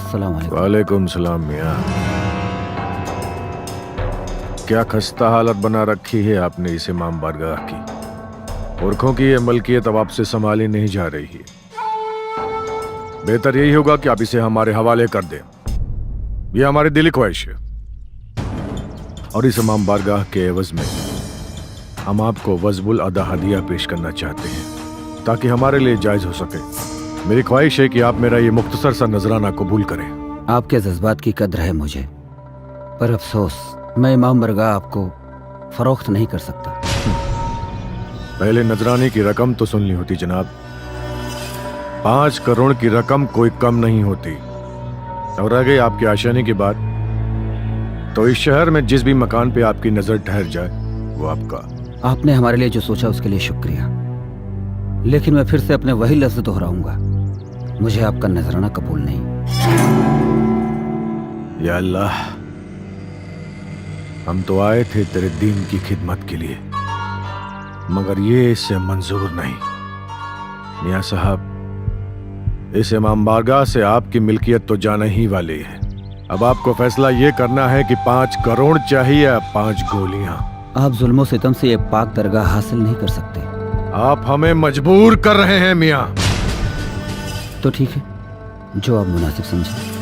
अस्सलाम वालेकुम। वालेकुम सलाम मियाँ। क्या खस्ता हालत बना रखी है आपने इस इमाम बारगाह की। पुरखों की ये मलकियत अब आपसे संभाली नहीं जा रही है। बेहतर यही होगा कि आप इसे हमारे हवाले कर दें। ये हमारी दिली ख्वाहिश है और इस इमाम बारगाह के एवज में हम आपको वज़बुल अदा हदिया पेश करना चाहते हैं ताकि हमारे लिए जायज हो सके। मेरी ख्वाहिश है कि आप मेरा ये मुख्तसर सा नजराना कबूल करें। आपके जज्बात की कद्र है मुझे, पर अफसोस मैं इमाम बारगाह आपको फरोख्त नहीं कर सकता। पहले नजराने की रकम तो सुन ली होती जनाब। 5 करोड़ की रकम कोई कम नहीं होती। और रह गई आपके आशानी की बात, तो इस शहर में जिस भी मकान पे आपकी नजर ठहर जाए वो आपका। आपने हमारे लिए जो सोचा उसके लिए शुक्रिया, लेकिन मैं फिर से अपने वही लफ्ज़ दोहराऊंगा, मुझे आपका नजराना कबूल नहीं। या अल्लाह, हम तो आए थे तेरे दीन की खिदमत के लिए, मगर ये इससे मंजूर नहीं। मियां साहब, इस इमाम बारगाह से आपकी मिल्कियत तो जाने ही वाली है। अब आपको फैसला ये करना है कि 5 करोड़ चाहिए या 5 गोलियां। आप जुल्मो सितम से ये पाक दरगाह हासिल नहीं कर सकते। आप हमें मजबूर कर रहे हैं मियां। तो ठीक है, जो आप मुनासिब समझें।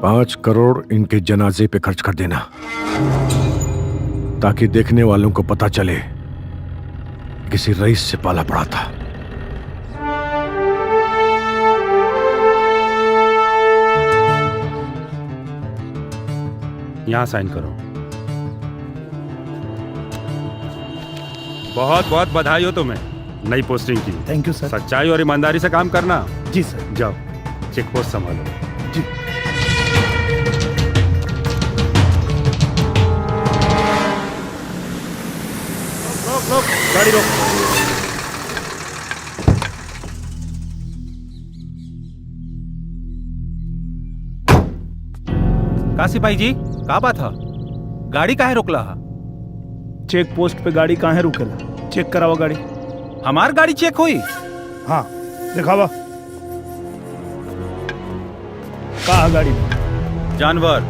5 करोड़ इनके जनाजे पे खर्च कर देना, ताकि देखने वालों को पता चले किसी रईस से पाला पड़ा था। यहां साइन करो। बहुत बहुत बधाई हो तुम्हें नई पोस्टिंग की। थैंक यू सर। सच्चाई और ईमानदारी से काम करना। जी सर। जाओ चेक पोस्ट संभालो। जी। रोक, गाड़ी रोक। काशी भाई जी, का बात है? गाड़ी काहे रोकला है? चेक पोस्ट पे गाड़ी काहे रुकेला? चेक करावा गाड़ी। हमार गाड़ी चेक हुई? हाँ, दिखावा। कहा गाड़ी में? जानवर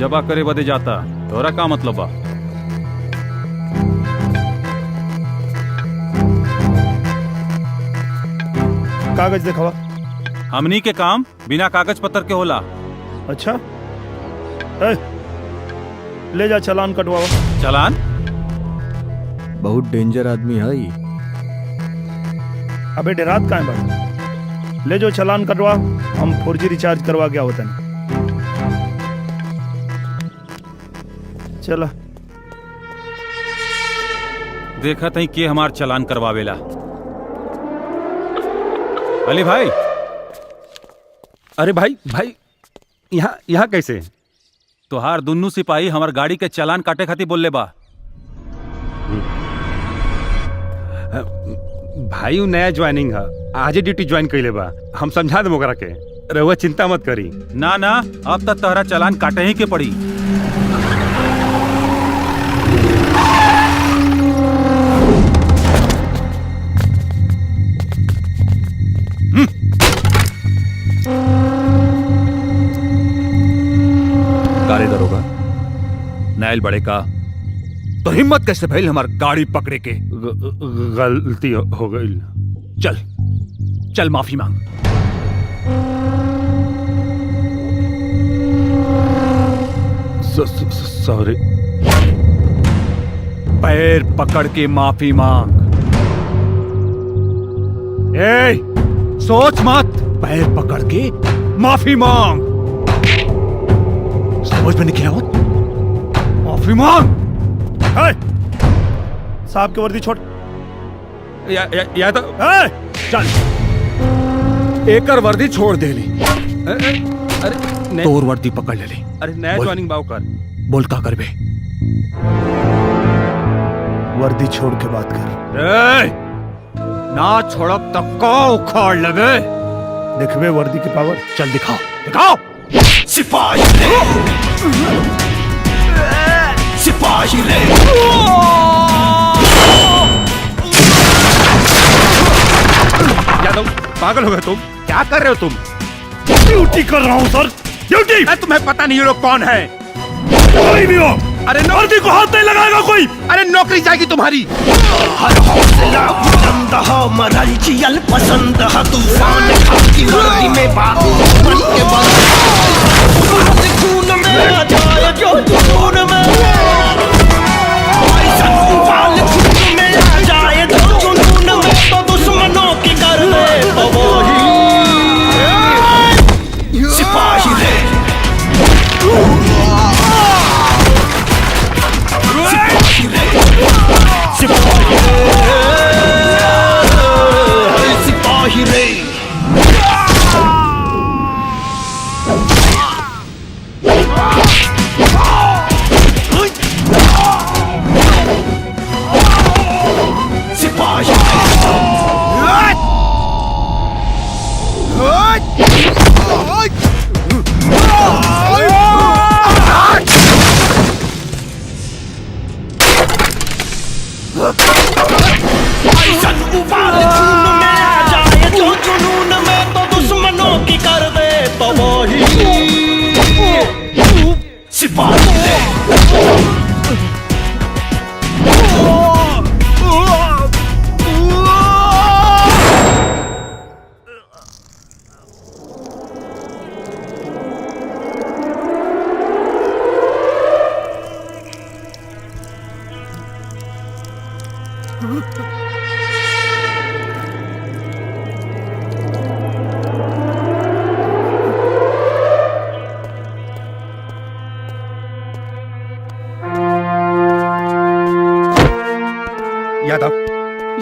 जबा करे बदे जाता, तोरा का मतलब बा? कागज दिखावा। हमनी के काम बिना कागज पत्र के होला। अच्छा, ले जा चालान कटवावा। चालान? बहुत डेंजर आदमी है ये। अबे डरात काहे बा? ले जो चालान कटवा, हम 4G रिचार्ज करवा गया होता नहीं। चला। देखा थी के हमार चालान करवावेला। अली भाई। अरे भाई भाई, यहाँ कैसे? तोहार दुन्नू सिपाही हमार गाड़ी के चालान काटे खातिर बोलले बा। भाई उ नया ज्वाइनिंग है, आज ही ड्यूटी ज्वाइन कइले बा। हम समझा देम ओकरा के, रहुआ चिंता मत करी। ना ना, अब तक तोहरा चालान काटे ही के पड़ी। काले दरोगा, नायल बड़े का तो हिम्मत कैसे भइल हमार गाड़ी पकड़े के? गलती हो गई। चल चल माफी मांग। सॉरी। पैर पकड़ के माफी मांग। ए, सोच मत, पैर पकड़ के माफी मांग। समझ में नहीं क्या होता? माफी मांग। साहब की वर्दी छोड़। या तो चल, एकर वर्दी छोड़ दे ली। अरे तोर वर्दी पकड़ ले ली। अरे नया बोल। ज्वाइनिंग बाव कर। बोल का करबे। वर्दी छोड़ के बात कर। ए, ना छोड़ब तक को उखाड़ लगे। देखबे वर्दी की पावर। चल दिखाओ दिखाओ। सिपाही रे, सिपाही रे। यादव पागल हो गए तुम? क्या कर रहे हो तुम? ड्यूटी कर रहा हूँ सर, ड्यूटी। तुम्हें पता नहीं ये लोग कौन है? कोई भी हो, अरे वर्दी को हाथ नहीं लगाएगा कोई। अरे नौकरी जाएगी तुम्हारी। हर हौसला बुलंद हो, मरल जियल पसंद है, तूफान खाकी वर्दी में बाबू मन के बंद खून में आ जाए जो जुनून में, ऐसा उबाल खून में आ जाए जो जुनून में, तो दुश्मनों की कर ले तो वही सिपाही रे। सिपाही रे, सिपाही रे, सिपाही रे। सिपाही उबाल खून में आ जाए जो जुनून में, तो दुश्मनों की कर दे तो वही सिपाही रे।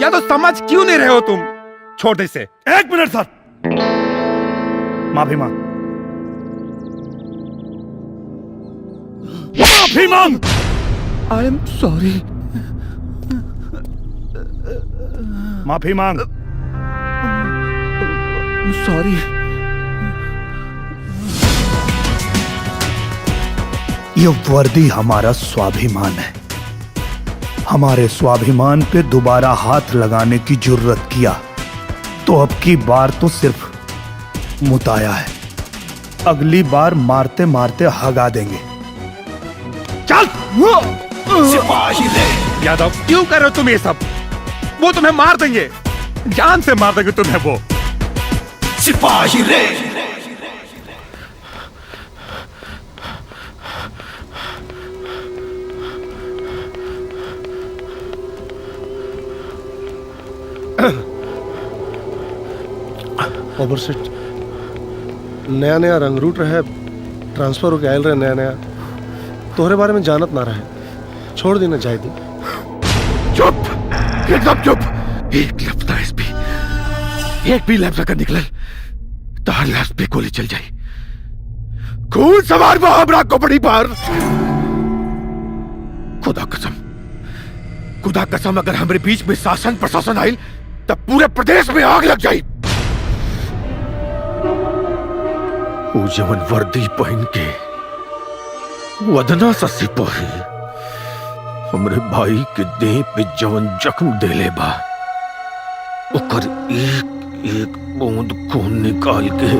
यादव समझ क्यों नहीं रहे हो तुम? छोड़ दे इसे। 1 मिनट सर, माफी मांग, माफी मांग। I am sorry. माफी मांग। सॉरी। ये वर्दी हमारा स्वाभिमान है। हमारे स्वाभिमान पे दोबारा हाथ लगाने की जुर्रत किया तो अब की बार तो सिर्फ मुताया है, अगली बार मारते मारते हगा देंगे। चल। सिपाही रे, यादव क्यों कर रहे हो तुम ये सब? वो तुम्हें मार देंगे, जान से मार देंगे तुम्हें वो। सिपाही रे। ओवर सेट नया नया रंग रूट रहे, ट्रांसफर होके आयल रहे नया नया, तोहरे बारे में जानत ना रहे, छोड़ देना चाहिए थी। चुप, एकदम चुप। एक लफ्ज एसपी, एक भी लफ्ज अगर निकल तो हर लफ्ज पे गोली चल जाए। खून सवार वो हमरा को बड़ी बार। खुदा कसम अगर हमारे बीच में शासन प्रशासन आयल तब पूरे प्रदेश में आग लग जाए। वो जवन वर्दी पहन के वदना सा सिपाही हमरे भाई के देह पे जवन जख्म देले बा, ओकर एक एक बूंद खून निकाल के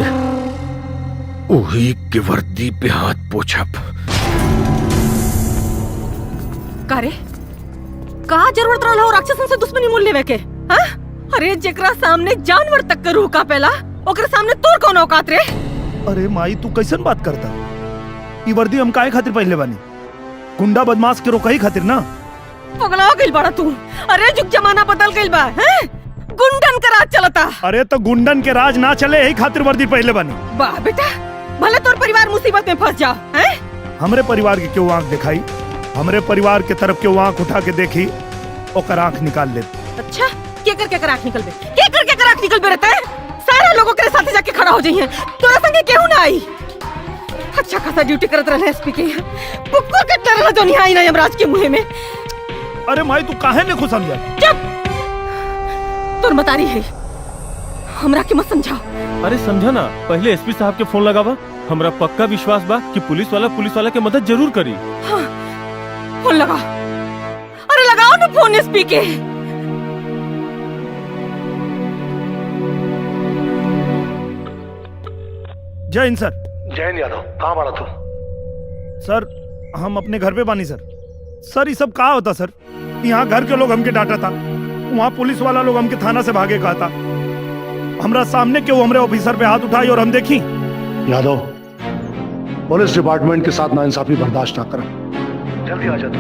वही के वर्दी पे हाथ पोछब। कारे का जरूरत रहा हो राक्षसन से दुश्मनी मोल लेवे के? हाँ? अरे जेकरा सामने जानवर तक के रूह कापेला, ओकरे सामने तोर कौन औकात रे? अरे माई तू कैसन बात करता? ये वर्दी हम काहे खातिर पहले बानी? गुंडा बदमाश के रोकही खातिर ना। पगला गइल बाड़ा तू। अरे जुग जमाना बदल गइल बा, हैं? गुंडन का राज चलता। अरे तो गुंडन के राज ना चले यही खातिर वर्दी पहले बानी। वाह बेटा, भले तोर परिवार मुसीबत में फंस जाओ, हैं? हमरे परिवार की क्यों आंख दिखाई? हमरे परिवार के तरफ क्यों आंख उठा के देखी, ओकर आंख निकाल ले। अच्छा, केकर आंख निकल बे? केकर आंख निकल बे रहता है? सारे लोगों के साथ जाके खड़ा हो जाइए, तोरा संगे केहू ना आई। अच्छा खासा ड्यूटी करत रहे एसपी के कुकुर के तरह जो नहीं आई ना यमराज के मुंह में। अरे माई तू काहे ने खुद समझा? चुप, तोर मतारी है, हमरा के मत समझाओ। अरे समझा ना, पहले एसपी साहब के फोन लगावा। हमरा पक्का विश्वास बा कि पुलिस वाला के मदद जरूर करी। हाँ, फोन लगाओ। अरे लगाओ ना फोन एसपी के। जय हिंद सर। जैन यादव, कहाँ बाड़ा तू? सर हम अपने घर पे बानी सर। सर ये सब कहा होता सर? यहाँ घर के लोग हमके डांटा था, वहाँ पुलिस वाला लोग हमके थाना से भागे कहा था। हमरा सामने क्यों हमरे ऑफिसर पे हाथ उठाई और हम देखी। यादव, पुलिस डिपार्टमेंट के साथ नाइंसाफी बर्दाश्त ना कर, जल्दी आ जा तू।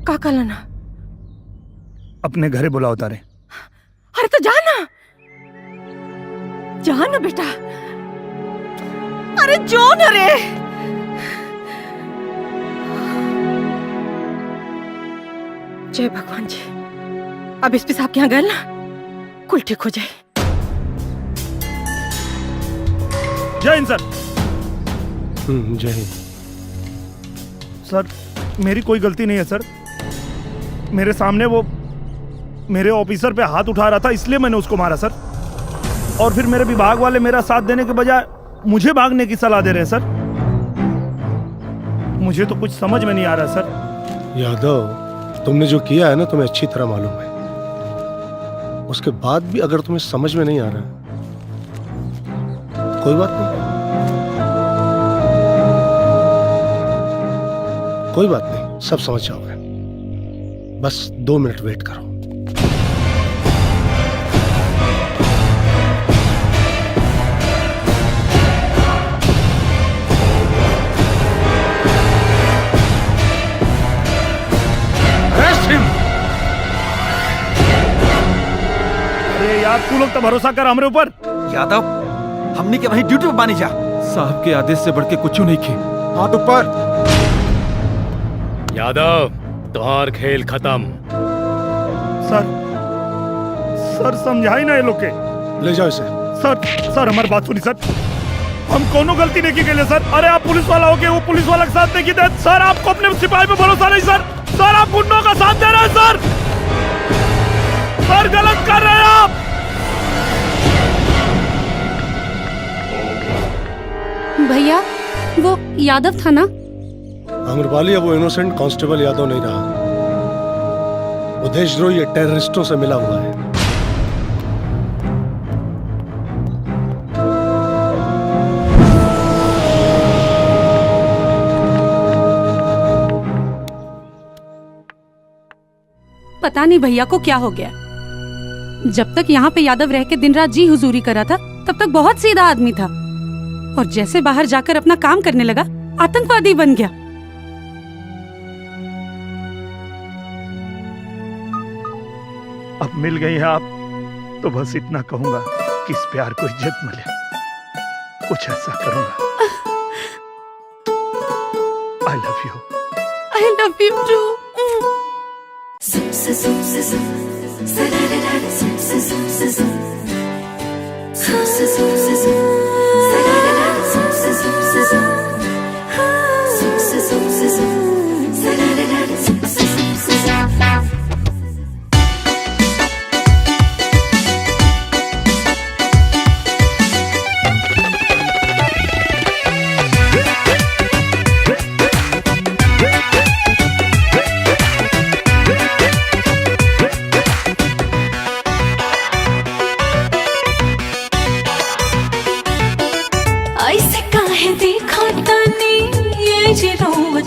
का कहला अपने घरे बुलाओ तारे। अरे तो जाना, जाना बेटा। अरे जो न रे। जय भगवान जी, अब एसपी साहब के यहाँ गए ना, कुल ठीक हो जाए। जय हिंद सर। जय हिंद। सर मेरी कोई गलती नहीं है सर। मेरे सामने वो मेरे ऑफिसर पे हाथ उठा रहा था, इसलिए मैंने उसको मारा सर। और फिर मेरे विभाग वाले मेरा साथ देने के बजाय मुझे भागने की सलाह दे रहे हैं सर। मुझे तो कुछ समझ में नहीं आ रहा सर। यादव, तुमने जो किया है ना तुम्हें अच्छी तरह मालूम है। उसके बाद भी अगर तुम्हें समझ में नहीं आ रहा कोई बात नहीं, कोई बात नहीं, सब समझ जाओगे। बस 2 मिनट वेट करो। अरे यार तू लोग तो भरोसा कर हमरे ऊपर। यादव, हमने के वहीं ड्यूटी पे बानी जा। साहब के आदेश से बढ़ के कुछ नहीं खे। हाथ ऊपर। यादव, तुम्हार खेल खत्म। सर समझाई ना ये लोग के। ले जाओ इसे। सर हमारी बात सुनी सर। हम कोनो गलती नहीं की गए सर। अरे आप पुलिस वाला हो के वो पुलिस वाला के साथ नहीं की थे सर। आपको अपने सिपाही पे भरोसा नहीं सर। सर आप गुंडों का साथ दे रहे हैं सर। सर गलत कर रहे हैं आप। भैया वो यादव था ना? अमरपाली अब वो इनोसेंट कांस्टेबल यादव नहीं रहा। वो देशद्रोही टेररिस्टों से मिला हुआ है। पता नहीं भैया को क्या हो गया। जब तक यहाँ पे यादव रह के दिन रात जी हुजूरी करा था तब तक बहुत सीधा आदमी था, और जैसे बाहर जाकर अपना काम करने लगा आतंकवादी बन गया। अब मिल गई है आप तो बस इतना कहूंगा कि इस प्यार को इज्जत मिले। कुछ ऐसा करूंगा। I love you. I love you too.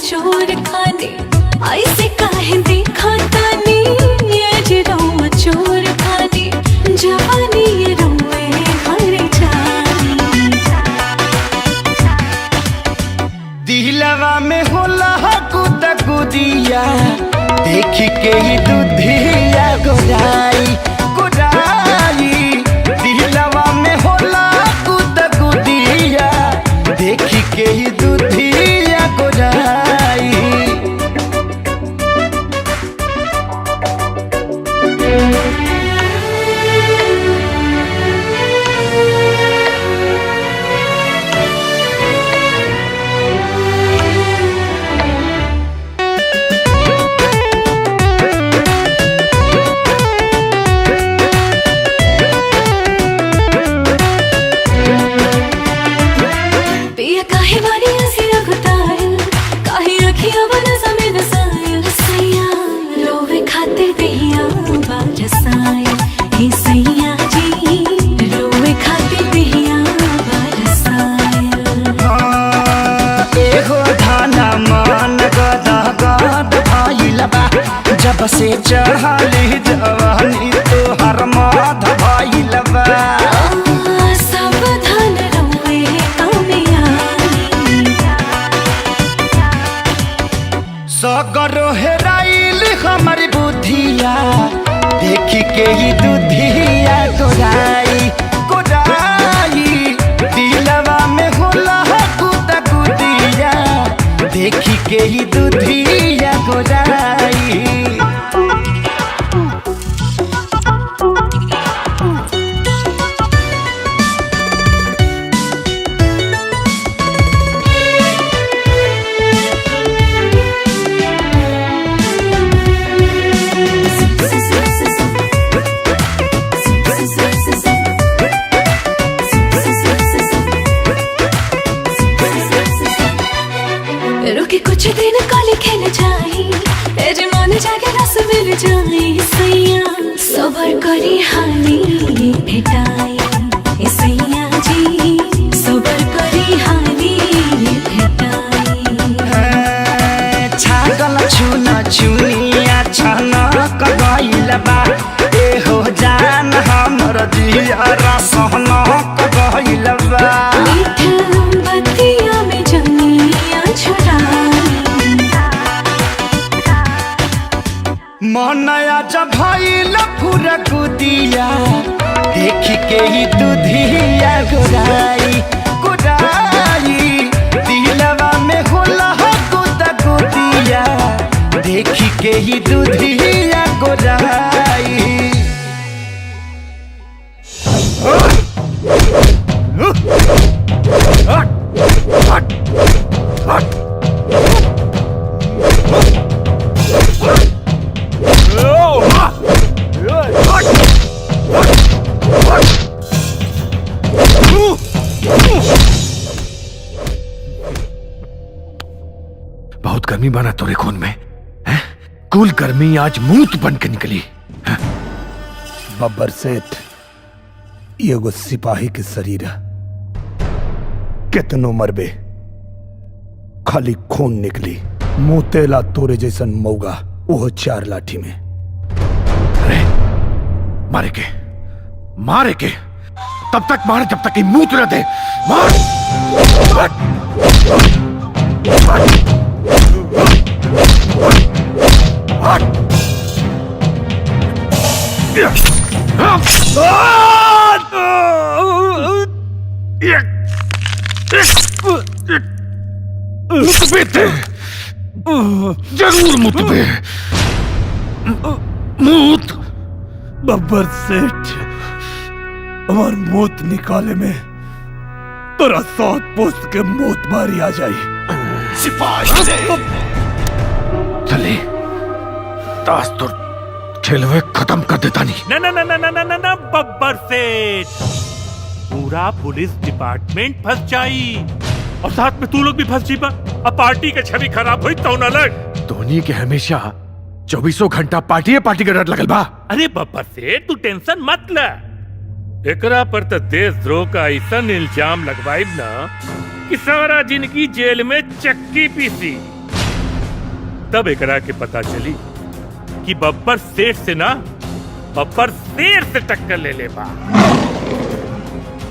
चोर खाने ऐसे काहे देखा तानी, ये जे रौआ चोर खाने जवानी ये रौए हर जानी। दिलवा में होला कुद कुदिया देख के ही दुधिया गोराई गोराई। दिलवा में होला कुद कुदिया देख के ही दुधिया गोराई। जब से चढ़ाली जवानी तो हर माध भइल बा सावधान रहुए कामयाबी सगरो हेराइल हमारी बुद्धिया देखी के ही दुधिया गोराई गोराई दिलवा में होला गुदा गुदिया देखी के ही दुधिया गोराई रुके कुछ दिन काले खेल जाई तेरे मन जाके रस मिल जाई सैया सबर करी हानी भेटाई ए सैया जी सबर करी हानी भेटाई छागल छुना छुनिया छना कगइल बा ए हो जान हमर जिया रसना कगइल बा बतिया में जमिया छुड़ाई मनया जब भइल पूरा गुदिया देखी के ही दुधिया गोराई गोराई दिलवा में होला गुदा गुदिया देखी के ही दुधिया गोराई बहुत गर्मी बना तोरे खून में है? कुल गर्मी आज मूत बन के निकली। बब्बर सेठ ये एगो सिपाही के शरीर है, कितनो मरबे खाली खून निकली। मुंह तेला तोरे जैसन मौगा वो 4 लाठी में। अरे मारे के मारे के तब तक मारे जब तक कि मूत न दे। मार मुतबे जरूर मुतबे मूत। बब्बर सेठ हमार मौत निकाले में तोरा 7 पोस्ट के मौत बारी आ जाई। सिपाही चले ताश तो खेलवे खत्म कर देता नहीं। ना ना ना ना ना ना ना ना बब्बर सेठ, पूरा पुलिस डिपार्टमेंट फंस जाई और साथ में तू लोग भी फंस जीबा। अब पार्टी के छवि खराब हुई तो न लग। धोनी के हमेशा 24 घंटा पार्टी का डर लगल बा। अरे बब्बर सेठ तू टेंशन मत ले, एकरा पर तो देशद्रोह का ऐसा इल्जाम लगवाइब ना कि सारा जिंदगी जेल में चक्की पीसी। तब एकरा के पता चली कि बब्बर सेठ से ना बब्बर शेर से टक्कर ले ले बा।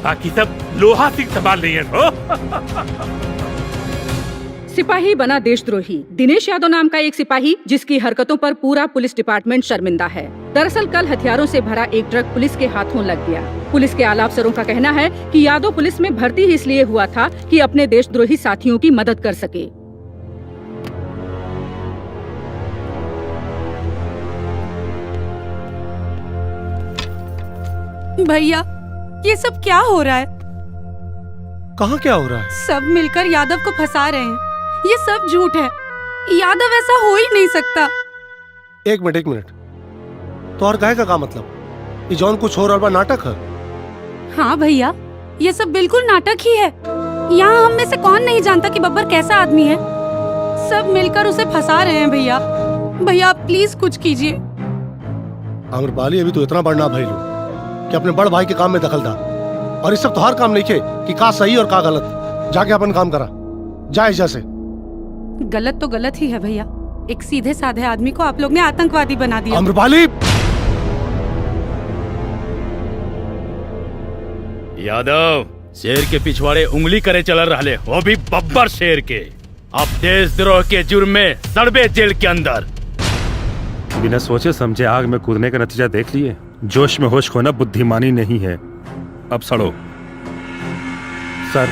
बाकी सब लोहा सिंह संभाल नहीं है हो। सिपाही बना देशद्रोही। दिनेश यादव नाम का एक सिपाही जिसकी हरकतों पर पूरा पुलिस डिपार्टमेंट शर्मिंदा है। दरअसल कल हथियारों से भरा एक ट्रक पुलिस के हाथों लग गया। पुलिस के आला अफसरों का कहना है कि यादव पुलिस में भर्ती ही इसलिए हुआ था कि अपने देशद्रोही साथियों की मदद कर सके। भैया ये सब क्या हो रहा है? कहाँ क्या हो रहा है? सब मिलकर यादव को फंसा रहे हैं। ये सब झूठ है, यादव ऐसा हो ही नहीं सकता। एक मिनट तो और काहे का मतलब? ये जौन कुछ हो रहा बा नाटक है? हाँ भैया ये सब बिल्कुल नाटक ही है। यहाँ हम में से कौन नहीं जानता कि बब्बर कैसा आदमी है। सब मिलकर उसे फंसा रहे हैं। भैया भैया प्लीज कुछ कीजिए। आम्रपाली अभी तो इतना बड़ा भाई लो कि अपने बड़ भाई के काम में दखल दा। और इस सब तो हर काम नहीं थे कि का सही और का गलत। जाके अपन काम करा जाए जैसे। गलत तो गलत ही है भैया, एक सीधे साधे आदमी को आप लोग ने आतंकवादी बना दिया। अम्रपाली, यादव शेर के पिछवाड़े उंगली करे चल रहे, वो भी बब्बर शेर के। अब देशद्रोह के जुर्म में सड़बे जेल के अंदर। बिना सोचे समझे आग में कूदने का नतीजा देख लिए। जोश में होश खोना बुद्धिमानी नहीं है। अब सड़ो। सर,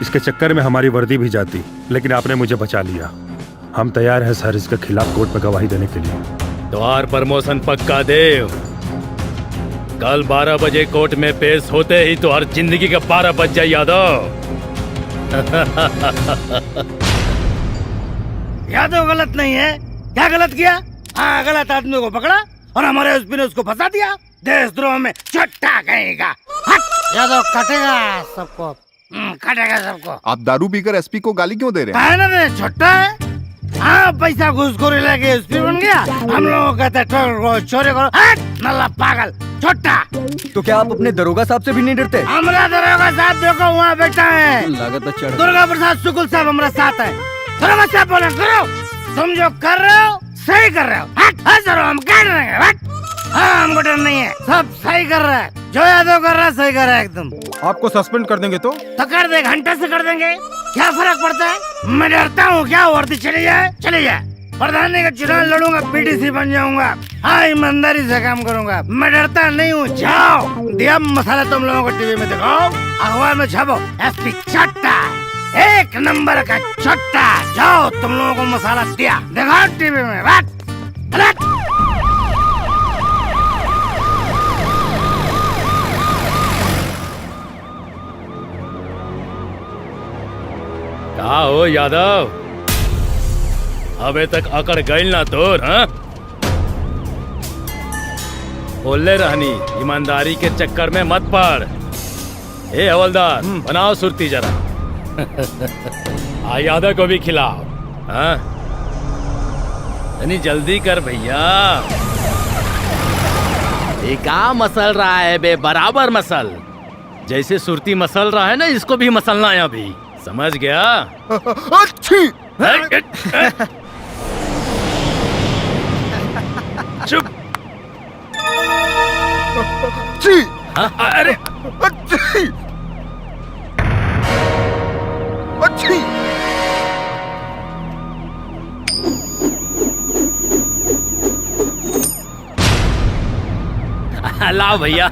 इसके चक्कर में हमारी वर्दी भी जाती, लेकिन आपने मुझे बचा लिया। हम तैयार हैं सर इसके खिलाफ कोर्ट में गवाही देने के लिए। द्वार प्रमोशन पक्का देव। कल 12 बजे कोर्ट में पेश होते ही तो हर जिंदगी का 12 बज जाए यादव। यादव गलत नहीं है। क्या गलत किया? हाँ, गलत आदमी को पकड़ा और हमारे एसपी ने उसको फंसा दिया। देशद्रोह में छट्टा कहेगा। यादव कटेगा सबको, कटेगा सबको। आप दारू पीकर एसपी को गाली क्यों दे रहे हैं? है ना रे, छोटा है। हाँ, पैसा घूसखोरी लेके एसपी बन गया। हम लोगों को कहते चोरी करो। नल्ला पागल छोटा। तो क्या आप अपने दरोगा साहब से भी नहीं डरते? हमारा दरोगा साहब देखो वहाँ बैठा है। लागत चढ़। दुर्गा प्रसाद शुक्ल साहब हमारे साथ है। दरोगा साहब बोले करो, तुम जो कर रहे हो सही कर रहे हो। हम कर रहे हैं। हाँ, हमको डर नहीं है, सब सही कर रहा है। जो यादव कर रहा है सही कर रहा है एकदम। आपको सस्पेंड कर देंगे तो कर दे, घंटे से कर देंगे, क्या फर्क पड़ता है? मैं डरता हूँ क्या? वर्दी चली जाए चली जाए। प्रधानी का चुनाव लड़ूंगा, पीडीसी बन जाऊंगा। हाँ, ईमानदारी से काम करूंगा। मैं डरता नहीं हूँ। जाओ, दिया मसाला तुम लोगों को टीवी में दिखाओ, अखबार में छापो। एसपी चट्टा, एक नंबर का चट्टा। जाओ, तुम लोगों को मसाला दिया, दिखाओ टीवी में। बात कहा हो यादव, अबे तक अकड़ गई ना तोर? हाँ, बोले रहनी ईमानदारी के चक्कर में मत पड़। ए हवलदार, बनाओ सुरती जरा। आ यादव को भी खिलाओ। हाँ, यानी जल्दी कर भैया। ये क्या मसल रहा है बे? बराबर मसल, जैसे सुरती मसल रहा है ना, इसको भी मसलना है अभी। समझ गया? अच्छी। चुप। अच्छी। अरे अच्छी। अच्छी। लाओ भैया।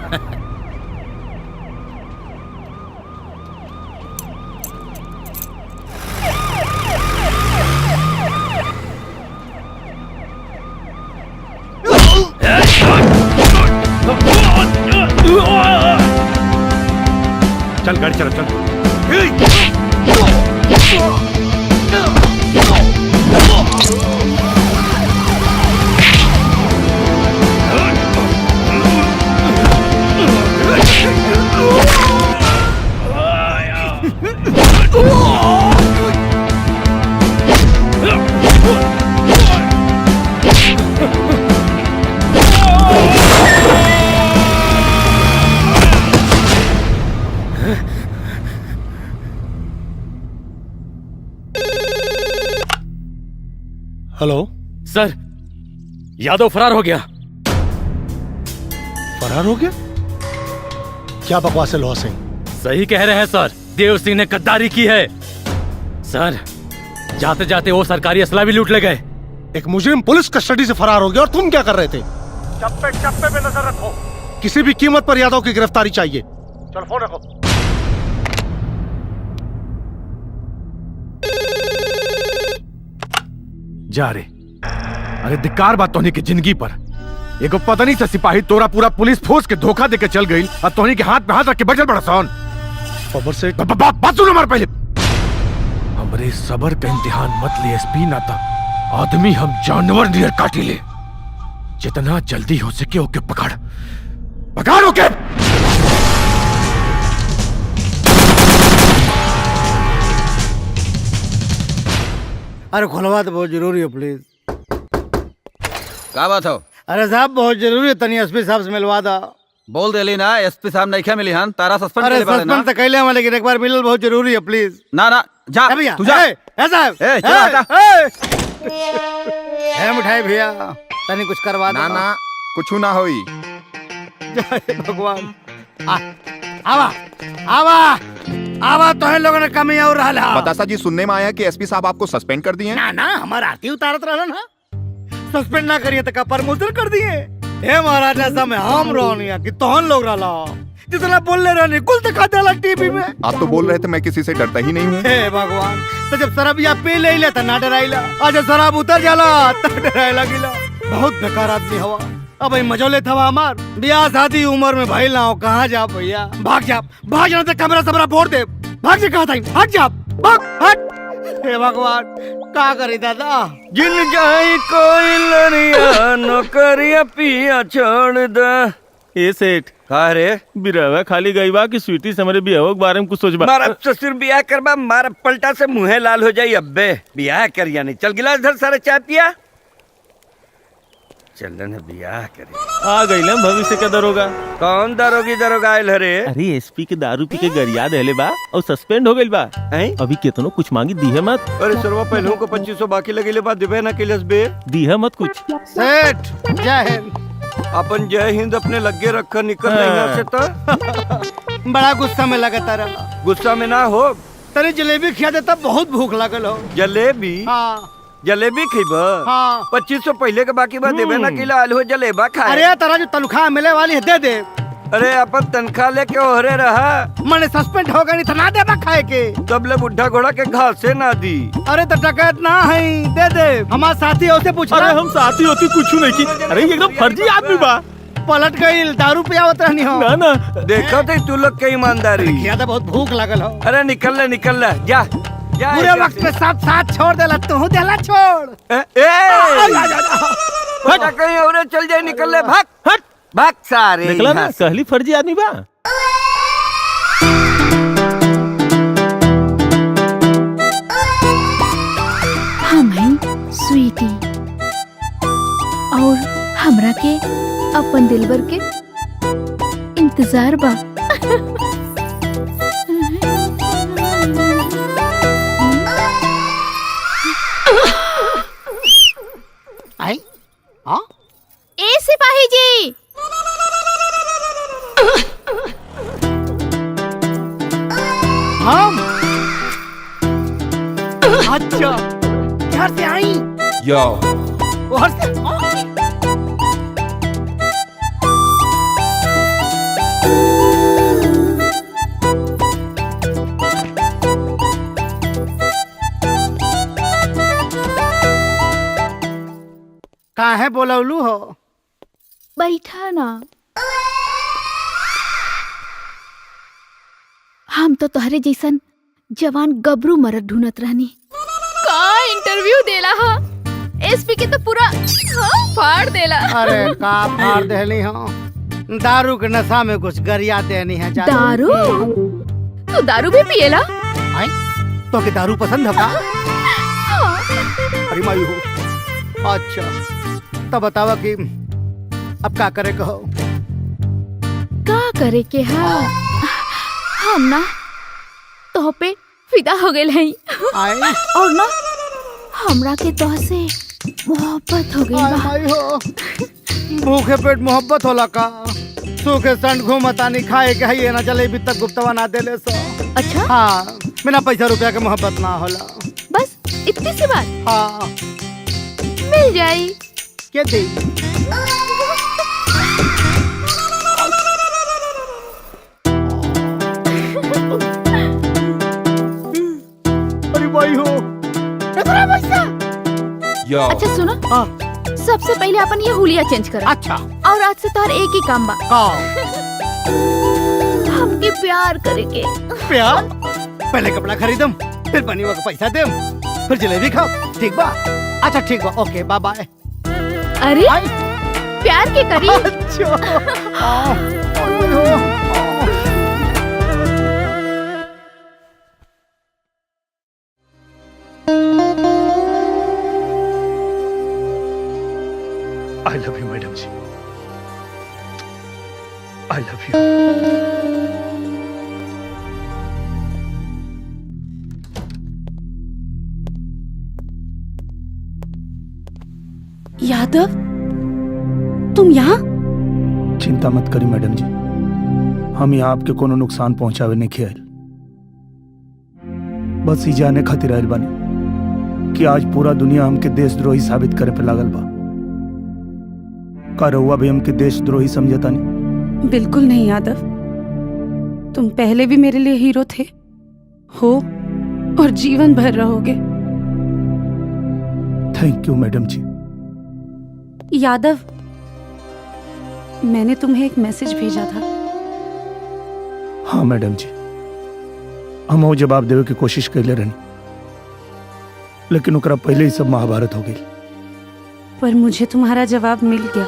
चल गाड़ी चल चल। हेलो सर, यादव फरार हो गया। फरार हो गया? क्या बकवास है लोहा सिंह? सही कह रहे हैं सर, देव सिंह ने गद्दारी की है। सर, जाते जाते वो सरकारी असला भी लूट ले गए। एक मुजरिम पुलिस कस्टडी से फरार हो गया और तुम क्या कर रहे थे? चप्पे चप्पे पे नजर रखो, किसी भी कीमत पर यादव की गिरफ्तारी चाहिए। चलो फोन रखो। जा रे। अरे धिक्कार बात तोहनी की जिंदगी पर। एगो पता नहीं से सिपाही तोरा पूरा पुलिस फोर्स के धोखा देके चल गई, और तोहनी के हाथ में हाथ रख के बैठल बड़ा सन। खबर से बात सुनो हमारे पहले। हमरे सबर का इम्तिहान मत ले एसपी, ना था आदमी हम जानवर नियर काटी ले। जितना जल्दी हो सके ओके पकड़, पकड़ ओके। अरे खुलवा तो बहुत जरूरी है प्लीज। क्या बात हो? अरे साहब बहुत जरूरी है, तनी एसपी साहब से मिलवा दो। बोल दे ना, एसपी साहब नहीं क्या मिली हन, तारा सस्पेंड अरे कर देना। सस्पेंड तो कैले हम, लेकिन एक बार मिलल बहुत जरूरी है प्लीज। ना ना जा भैया, तू जा। साहब चल हटा। है मिठाई भैया तनी कुछ करवा ना ना कुछ ना होई। जय भगवान। आवा आवा आवा तो है लोगों ने कमी और रहा। बतासा जी सुनने में आया कि एसपी साहब आपको सस्पेंड कर दिए। ना ना हमारा आरती उतारत रहा ना, सस्पेंड ना करिए तो का प्रमोशन कर दिए। हे महाराज ऐसा में हम रोनिया कि तोहन लोग रहा जितना बोलने रहने कुल दिखा देला टीवी में। आप तो बोल रहे थे मैं किसी से डरता ही नहीं हूँ। हे भगवान, तो जब शराब या पी ले ले तो ना डराइला, आज जब शराब उतर जाला तो डराइला गिला। बहुत बेकार आदमी हवा। अब मजोले था हमार ब्याह शादी उम्र में भाई ना हो। कहाँ जा भैया, भाग जा तो कमरा सबरा फोड़ दे। भाग जा, कहा था भाग जा, भाग हट। हे भगवान का करी दादा। जिन जाई कोई लड़िया नौकरिया पिया छोड़ दे। ए सेठ का रे बिरवा खाली गई बा कि स्वीटी से हमारे बियाह के बारे में कुछ सोचबा। मारा ससुर बियाह करबा, मारा पलटा से मुंहे लाल हो जाई। अब्बे बियाह करिया नहीं, चल गिलास धर सारे चाय पिया। चलन बियाह करे आ गई ना भविष्य का दरोगा। कौन दरोगा आयल हरे? अरे एसपी के दारू पी के गरिया देले बा और सस्पेंड हो गइल बा। अभी केतनो कुछ मांगी दी है मत। अरे सरवा पहले को 2500 बाकी लगेले बा, देबे ना किलस बे। दी है मत कुछ। सेठ जय हिंद। अपन जय हिंद अपने लगे रखकर निकल नहीं से तो। बड़ा गुस्सा में लगा तारा। गुस्सा में ना हो, तनी जलेबी खिया देता, बहुत भूख लगल हो। जलेबी? हाँ जलेबी खइबा? हाँ 2500 पहले के बाकी बा, देबे ना किला आलू जलेबा खाए। अरे तारा जो तनख्वाह मिले वाली है दे दे। अरे अपन तनख्वाह लेके ओहरे रहा। मैंने सस्पेंड हो गई तो ना देबा खाए के। तब ले बुढ़ा घोड़ा के घास से ना दी। अरे तो डकैत ना है, दे दे। हमारा साथी होते पूछ। अरे हम साथी होती कुछ नहीं की। अरे एकदम फर्जी आदमी बा। पलट गई, दारू पियावत रहनी हो। ना ना देखो थे तू लोग के ईमानदारी। ज्यादा बहुत भूख लगल हो। अरे निकल ले जा। पूरे वक्त में साथ छोड़ देला, तू देला छोड़। कहीं और चल जाए, निकल ले, भाग हट भाग सारे। निकला ना, कहली फर्जी आदमी बा। हम हैं स्वीटी और हमरा के अपन दिलबर के इंतजार बा। आई हाँ ए सिपाही जी, हम अच्छा घर से आई। यो घर से काहे बोलौलू हो? बैठा ना। हम तो तोहरे जैसन जवान गबरू मरद ढूंढत रहनी। का इंटरव्यू देला हा? एसपी के तो पूरा फाड़ देला। अरे का फाड़ देली हो? दारू के नशा में कुछ गरिया देनी है। दारू? तू दारू भी पिएला? आई तो के दारू पसंद है का? अरे मायू हो। अच्छा तब बतावा कि अब क्या करे कहो? का करे के हा? हम ना तो पे फिदा हो गए हैं। और ना हमरा के तो से मोहब्बत हो गई बा। भूखे पेट मोहब्बत होला का? सूखे संड घूमतानी खाए के है ना जलेबी तक गुप्तवा ना देले सो। अच्छा हाँ बिना पैसा रुपया के मोहब्बत ना होला। बस इतनी सी बात? हाँ मिल जाई। क्या दे? अरे भाई हो इतना पैसा? अच्छा सुनो, सबसे पहले अपन ये हुलिया चेंज करा। अच्छा और आज से तार एक ही काम बा। हमके प्यार करे के। प्यार? पहले कपड़ा खरीदम, फिर पनीवा का पैसा देम, फिर जलेबी खाओ, ठीक बा? अच्छा ठीक बा, ओके बाय बाय। अरे प्यार के करी। आई लव यू मैडम जी, आई लव यू। यादव, तुम यहाँ? चिंता मत करी मैडम जी, हम यहाँ आपके कोनो नुकसान पहुंचावे नहीं खियाल, बस ही जाने खातिर आयल बानी कि आज पूरा दुनिया हमके देशद्रोही साबित करे पे लागल बा। का रहुआ भी हमके देशद्रोही समझता नहीं? बिल्कुल नहीं यादव, तुम पहले भी मेरे लिए हीरो थे, हो और जीवन भर रहोगे। थैंक यू मैडम जी। यादव, मैंने तुम्हें एक मैसेज भेजा था। हाँ मैडम जी, हम वो जवाब देवे की कोशिश कैले रहनी, लेकिन ओकरा पहले ही सब महाभारत हो गई। पर मुझे तुम्हारा जवाब मिल गया।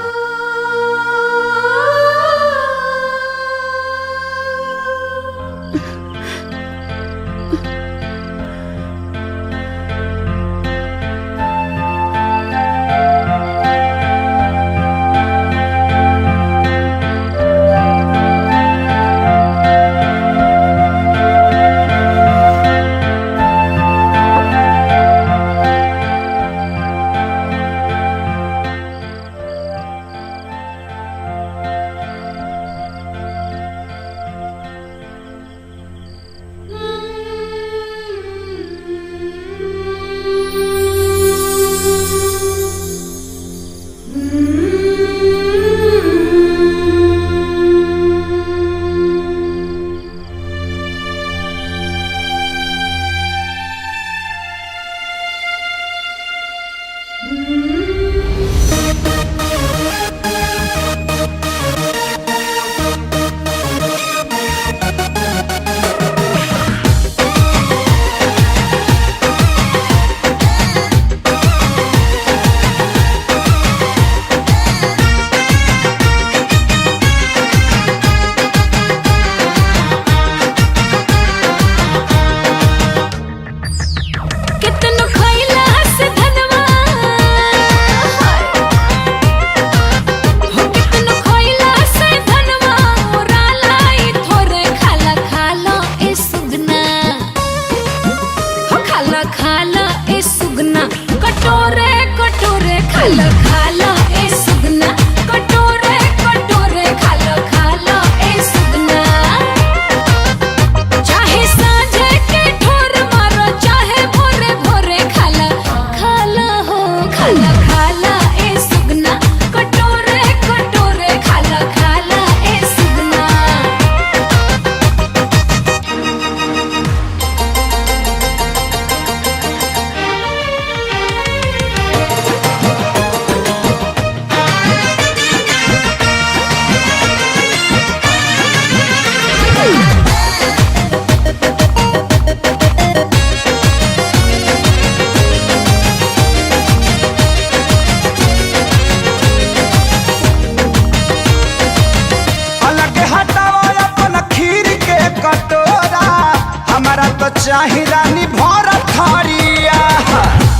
चाही रानी भरत हरिया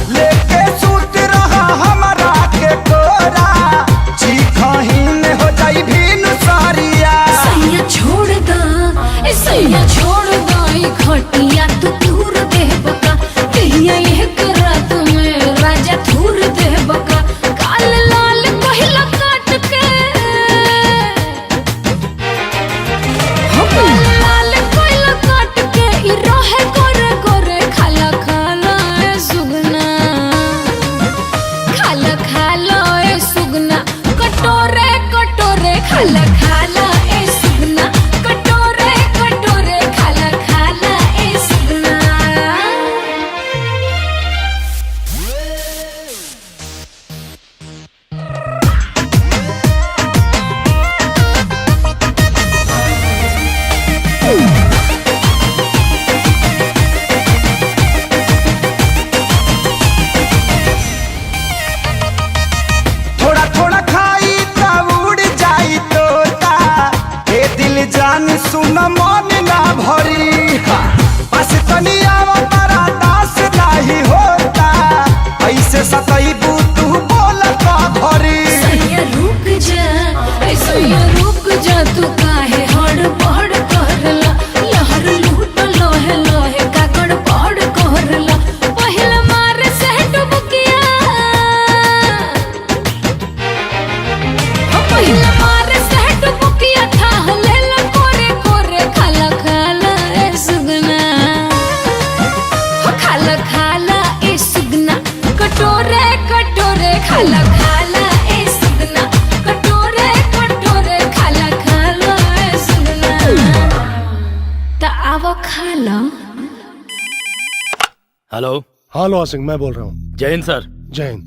लेके सूत रहा हमरा के कोरा चीखही में हो जाई भीन सारिया। सैया छोड़ दा, सैया छोड़ दा, खटिया तू दूर दे बका, कहिया ये करा तुम्हें राजा दूर दे बका, काल लाल पहिला काट के हो काल लाल पहिला काट के ई रहे गोरे गोरे खाला खाला ए सुगना, खाला खाला ए सुगना, कटोरे कटोरे खाला खाला ए सुगना, कटोरे कटोरे खाला खाला ए सुगना। आवो खा लो। हेलो। हाँ लोहा सिंह, मैं बोल रहा हूँ। जय हिंद सर। जय हिंद।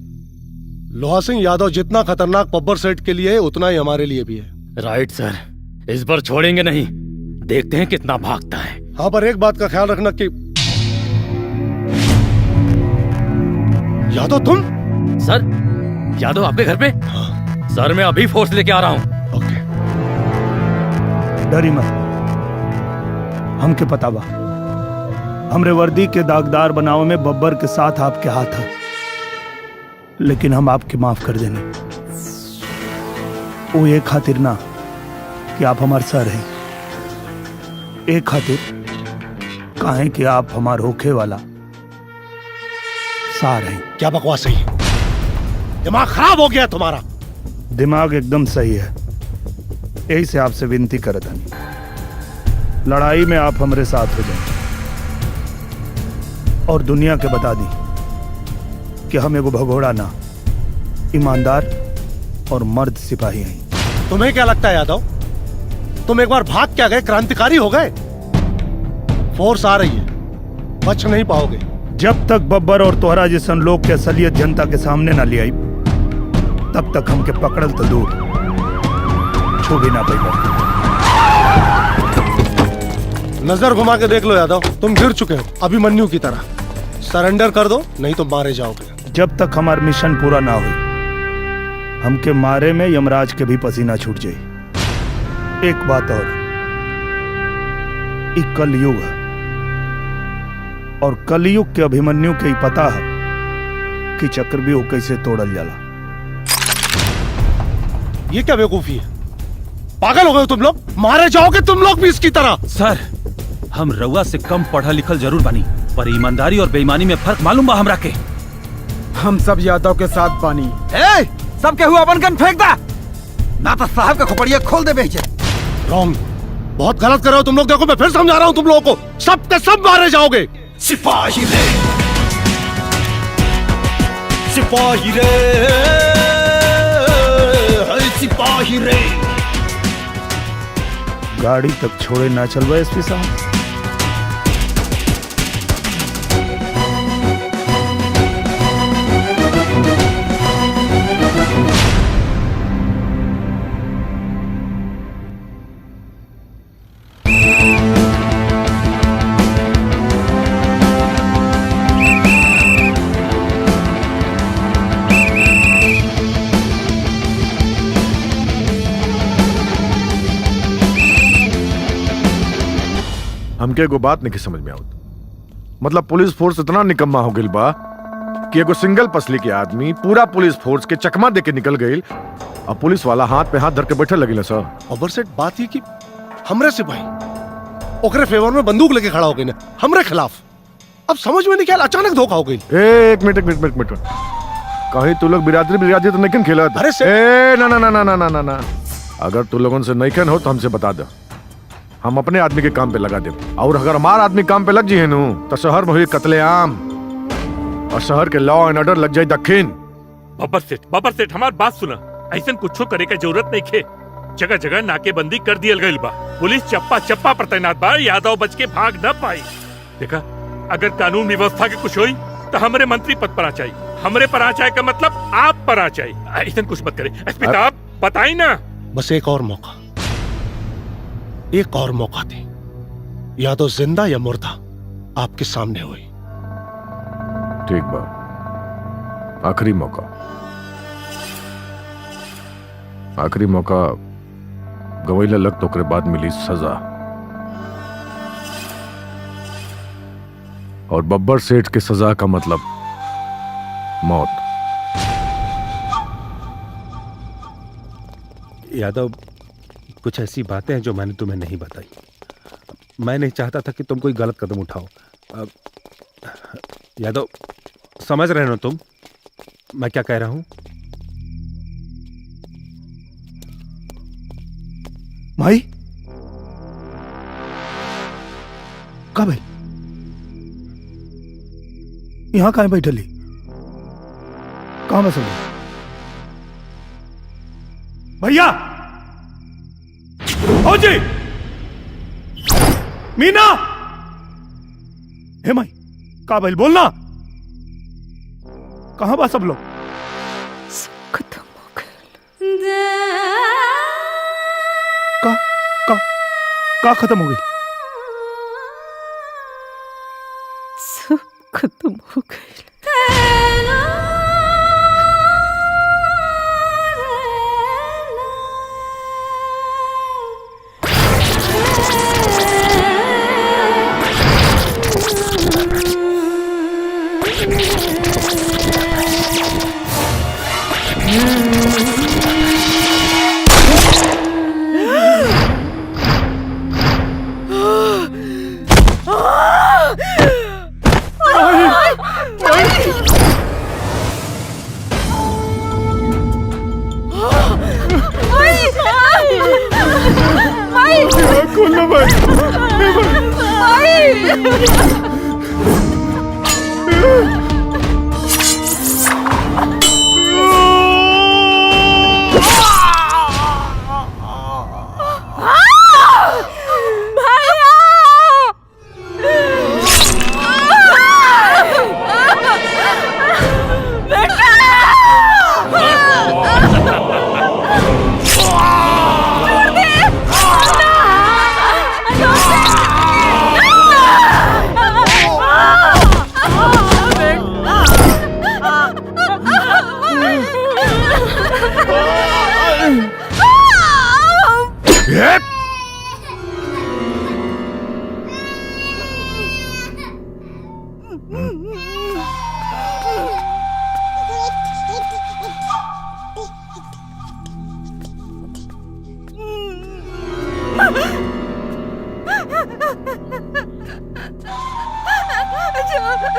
लोहा सिंह, यादव जितना खतरनाक बब्बर सेठ के लिए है उतना ही हमारे लिए भी है। राइट सर, इस बार छोड़ेंगे नहीं, देखते हैं कितना भागता है। हाँ, पर एक बात का ख्याल रखना कि यादव तुम। सर, यादव आपके घर पे? हाँ। सर मैं अभी फोर्स लेके आ रहा हूँ। ओके। डरी मत, हमके पता बा, हमरे वर्दी के दागदार बनाव में बब्बर के साथ आपके हाथ है, लेकिन हम आपके माफ कर देंगे। वो एक खातिर ना कि आप हमारे सर हैं, एक खातिर काहे कि आप हमार होखे वाला सार हैं। क्या बकवास है? दिमाग खराब हो गया तुम्हारा। दिमाग एकदम सही है, यही से आपसे विनती करत हनी, लड़ाई में आप हमारे साथ हो जाए और दुनिया के बता दी कि हम एगो भगोड़ा ना, ईमानदार और मर्द सिपाही हैं। तुम्हें क्या लगता है यादव, तुम एक बार भाग क्या गए, क्रांतिकारी हो गए? फोर्स आ रही है, बच नहीं पाओगे। जब तक बब्बर और तोहरा जैसन लोग के असलियत जनता के सामने ना ले आई, तब तक हमके पकड़ल तो दूर, छू भी ना पाएगा। नजर घुमा के देख लो यादव, तुम गिर चुके हो अभिमन्यु की तरह। सरेंडर कर दो, नहीं तो मारे जाओगे। जब तक हमार मिशन पूरा ना हो, हमके मारे में यमराज के भी पसीना छूट जाए। एक बात और, एक कलयुग है और कलयुग के अभिमन्यु के ही पता है कि चक्रव्यूह कैसे तोड़ल जाला। ये क्या बेवकूफी है? पागल हो गए तुम लोग, मारे जाओगे तुम लोग भी इसकी तरह। सर, हम रउआ से कम पढ़ा लिखल जरूर बनी, पर ईमानदारी और बेईमानी में फर्क मालूम बा हमरा के। हम सब यादव के साथ बानी। ए, सब के हुआ अपन गन फेंक दा, ना तो साहब का खोपड़िया खोल दे बेचे। रॉन्ग, बहुत गलत कर रहे हो तुम लोग। देखो मैं फिर समझा रहा हूँ तुम लोगों को, सब के सब मारे जाओगे। सिपाही रे, सिपाही रे, सिपाही रे। गाड़ी तक छोड़े ना चलवा एसपी साहब। हमके एगो बात नहीं समझ में आवत। मतलब पुलिस फोर्स इतना निकम्मा हो गई बा कि एगो सिंगल पसली के आदमी पूरा पुलिस फोर्स के चकमा दे के निकल गई, अब पुलिस वाला हाथ पे हाथ धर के बैठे लगे सर। बब्बर सेठ, बात ये कि हमरे सिपाही ओकरे फेवर में बंदूक लेके खड़ा हो गई ना, हमरे खिलाफ। अब समझ में नहीं क्या, अचानक धोखा हो गई। एक मिनट कहीं तू लोग बिरादरी तो नहीं खेला? अरे ना, अगर तू लोगों से नहीं हो तो हमसे बता दो, हम अपने आदमी के काम पे लगा दे। और अगर हमारा आदमी काम पे लग जाए नु तो शहर में हुई कत्लेआम और शहर के लॉ एंड ऑर्डर लग जाए दक्षिण। बब्बर सेठ, हमार बात सुना, ऐसा कुछ करे का जरूरत नहीं खे। जगह जगह नाकेबंदी कर दियल गई बा, पुलिस चप्पा चप्पा पर तैनात बा, यादव बच के भाग न पाई। देखा, अगर कानून व्यवस्था के कुछ हुई तो हमारे मंत्री पद पर आ चाहिए, हमरे पर आ जाए का मतलब आप पर आ चाहिए। ऐसा कुछ मत करे एसपी साहब, बताई ना। बस एक और मौका, एक और मौका दे, या तो जिंदा या मुर्दा आपके सामने हुई। ठीक बा, आखिरी मौका, आखिरी मौका गवैला लग तो ओकरे बाद मिली सजा। और बब्बर सेठ के सजा का मतलब मौत। यादव, कुछ ऐसी बातें हैं जो मैंने तुम्हें नहीं बताई। मैं नहीं चाहता था कि तुम कोई गलत कदम उठाओ। यादव, समझ रहे हो तुम मैं क्या कह रहा हूं? भाई कब है? यहां कहां बैठली? कहां बस भैया? फौजी, मीना, हे माई का भइल बोलना, कहाँ बा सब लोग? खत्म हो गए। का खत्म हो गई? सब खत्म हो गए।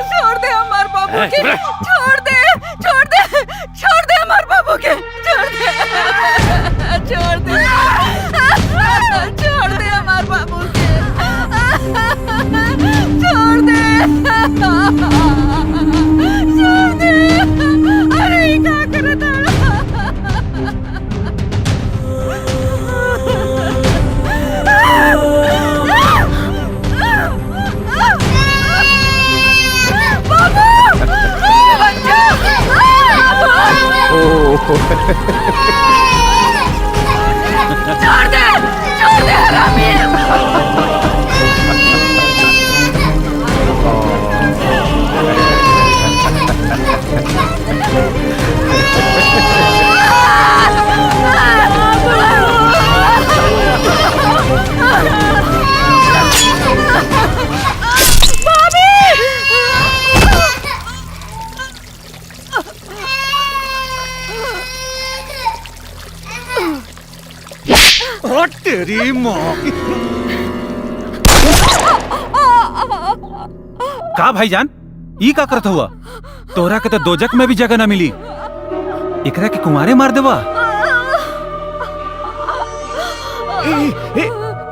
छोड़ दे हमारे बाबू के, छोड़ दे, छोड़ दे, छोड़ दे हमारे बाबू के, छोड़ दे, छोड़ दे, छोड़ दे हमारे बाबू के, छोड़ दे, छोड़ दे, अरे क्या कर रहा छोड़ दे हरामी। तेरी माँ का भाईजान ई का करत हुआ? तोहरा के तो दोजक में भी जगह न मिली, एकरा के कुमारे मार देवा।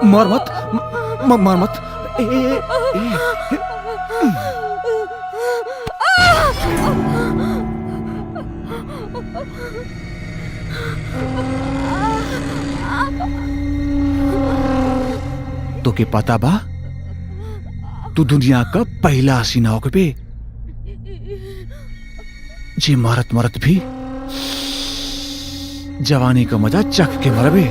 मार मत, मार मत। तो के पता बा तू दुनिया का पहला हसीना हो बे, जी मरत मरत भी जवानी का मजा चख के मरबे।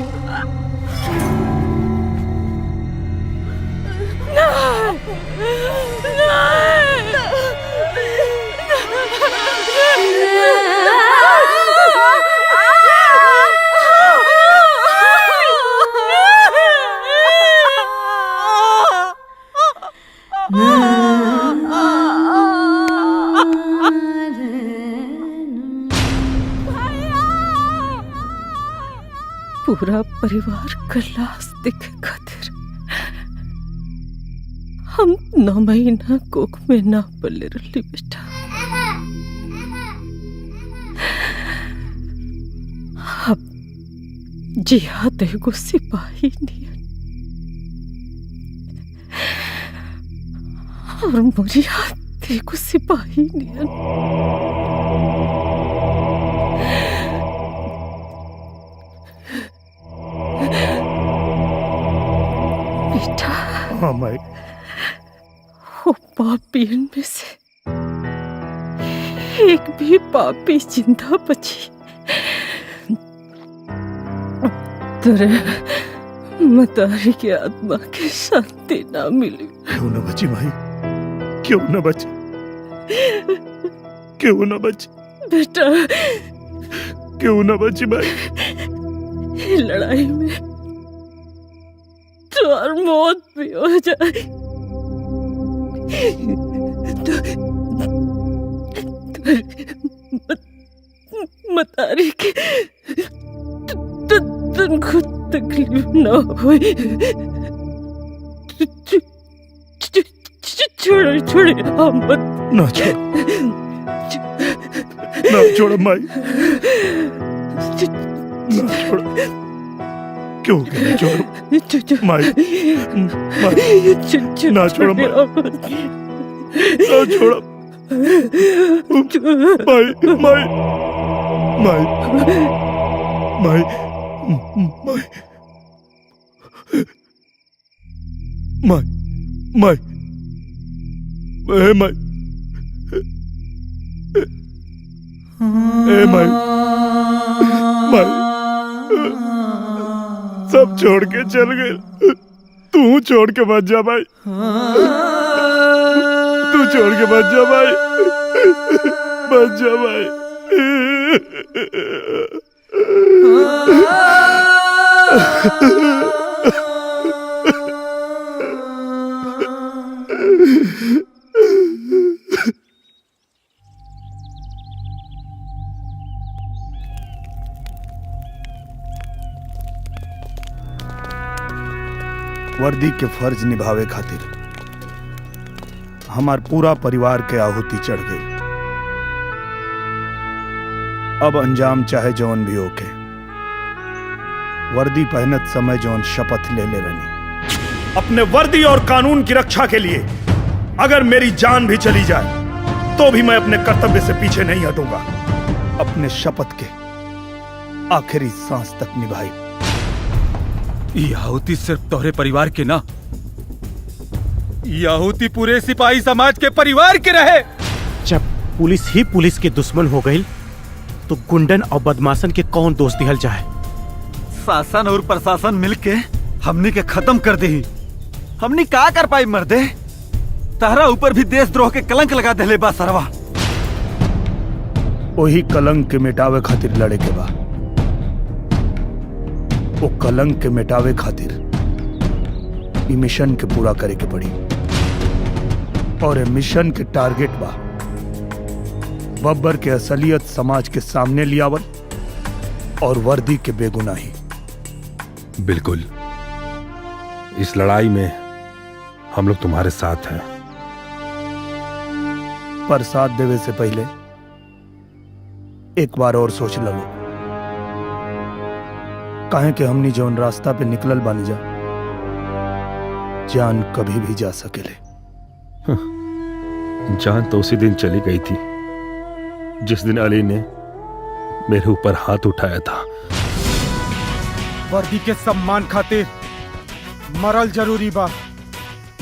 पूरा परिवार का लाश देखे खातिर हम 9 महीना कोख में ना पले रही बेटा। अब जिहाद एगो सिपाही नियन और मुरियाद एगो सिपाही नियन। वो पापियों में से एक भी पापी जिंदा बची तेरे मतारी की आत्मा की शांति ना मिली। क्यों न बची भाई, क्यों न बची, क्यों न बची बेटा, क्यों न बची भाई। लड़ाई में तो और मौत भी हो जाए मतारी के तुमको तकलीफ ना हो। छोड़ो छोड़ो मत, ना छोड़, ना छोड़ माई, ना छोड़, क्यों ना छोड़ माई, माई ना छोड़ माई, ना छोड़ माई, माई, माई, माई, माई, माई, माई, माई, माई, सब छोड़ के चल गए, तू छोड़ के मत जा भाई, तू छोड़ के मत जा भाई, मत जा भाई। वर्दी के फर्ज निभावे खातिर हमार पूरा परिवार के आहुति चढ़ गई। अब अंजाम चाहे जौन भी होके, वर्दी पहनत समय जौन शपथ ले रही, अपने वर्दी और कानून की रक्षा के लिए अगर मेरी जान भी चली जाए तो भी मैं अपने कर्तव्य से पीछे नहीं हटूंगा। अपने शपथ के आखिरी सांस तक निभाई। ये आहुति सिर्फ तोहरे परिवार के ना, ये आहुति पूरे सिपाही समाज के परिवार के रहे। जब पुलिस ही पुलिस के दुश्मन हो गई तो गुंडन और बदमाशन के कौन दोष दिहल जाए। शासन और प्रशासन मिलके हमने के खत्म कर दी। हमने का कर पाई मर्दे, तारा ऊपर भी देशद्रोह के कलंक लगा देले बा सरवा। वही कलंक के मिटावे खातिर लड़े के बा। वो कलंक के मिटावे खातिर ई मिशन के पूरा करे के पड़ी। और ये मिशन के टारगेट बा बब्बर के असलियत समाज के सामने लियावल और वर्दी के बेगुनाही। बिल्कुल, इस लड़ाई में हम लोग तुम्हारे साथ हैं। पर साथ देवे से पहले एक बार और सोच लो, काहे कि हमनी जौन रास्ता पे निकलल बानी जा, जान कभी भी जा सकेले। जान तो उसी दिन चली गई थी जिस दिन अली ने मेरे ऊपर हाथ उठाया था। वर्दी के सम्मान खातिर मरल जरूरी बा।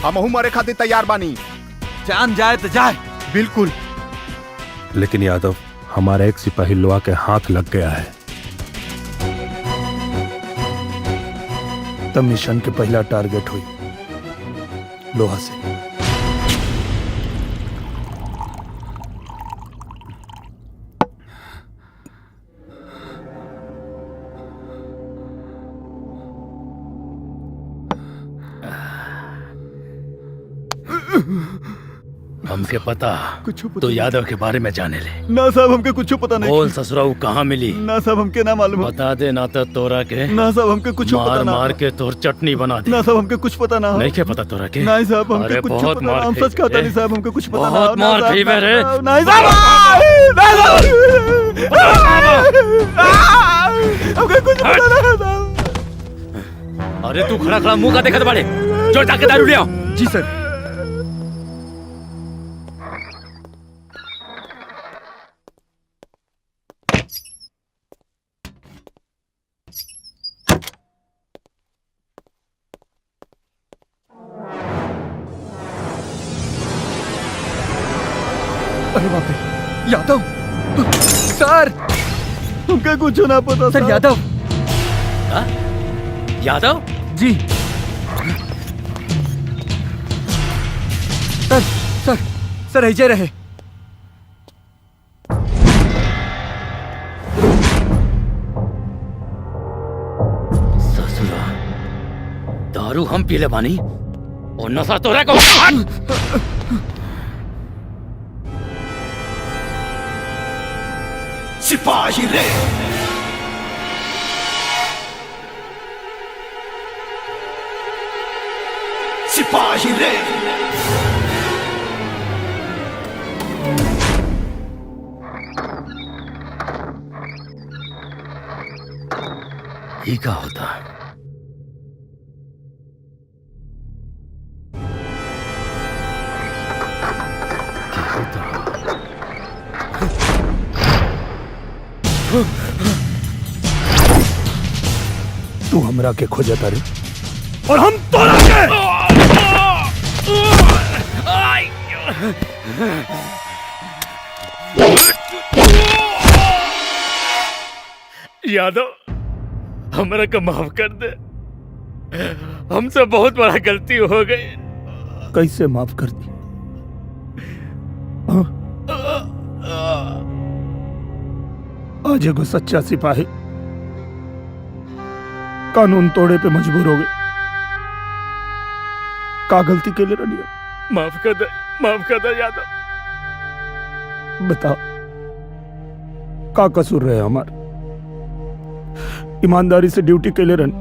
हमहू मरे खातिर तैयार बानी। जान जाए तो जाए। बिल्कुल। लेकिन यादव, हमारा एक सिपाही लोहा के हाथ लग गया है। तब मिशन के पहला टारगेट हुई लोहा से। हमके पता तो यादव के बारे में जाने ले। ना साहब, हमके कुछ पता नहीं। बोल ससुराऊ कहाँ मिली? ना साहब, हमके ना मालूम। बता दे ना तो तोरा के। ना साहब, हमके कुछ पता ना। मार के तोर चटनी बना दे। ना साहब, हमके कुछ पता ना। नहीं क्या पता तोरा के? नहीं साहब, हमके कुछ बहुत पता ना। मार हम सच कहता नहीं साहब, हमके कुछ पता ना। बहुत मार पी रे। नहीं साहब, हमके कुछ पता ना। अरे तू खड़ा खड़ा मुंह का देखा बड़े, जो जाके दारू ले आओ। जी सर। अरे बाप रे, यादव सर, हमका कुछ ना पता सर। यादव यादव जी सर, सर ऐसे रहे। ससुरा, दारू हम पीले बानी और नशा तोरा को। सिपाही रे, सिपाही रे, ये क्या होता है? तू हमरा के खोजता रे और हम तोरा के। यादव, हमरा को माफ कर दे, हमसे बहुत बड़ा गलती हो गई। कैसे माफ कर दी? हाँ? आज एगो सच्चा सिपाही कानून तोड़े पे मजबूर हो गए। का गलती के लिए रनिया? माफ कर दे यादव। बताओ का कसूर रहे हमार? ईमानदारी से ड्यूटी के लिए रन,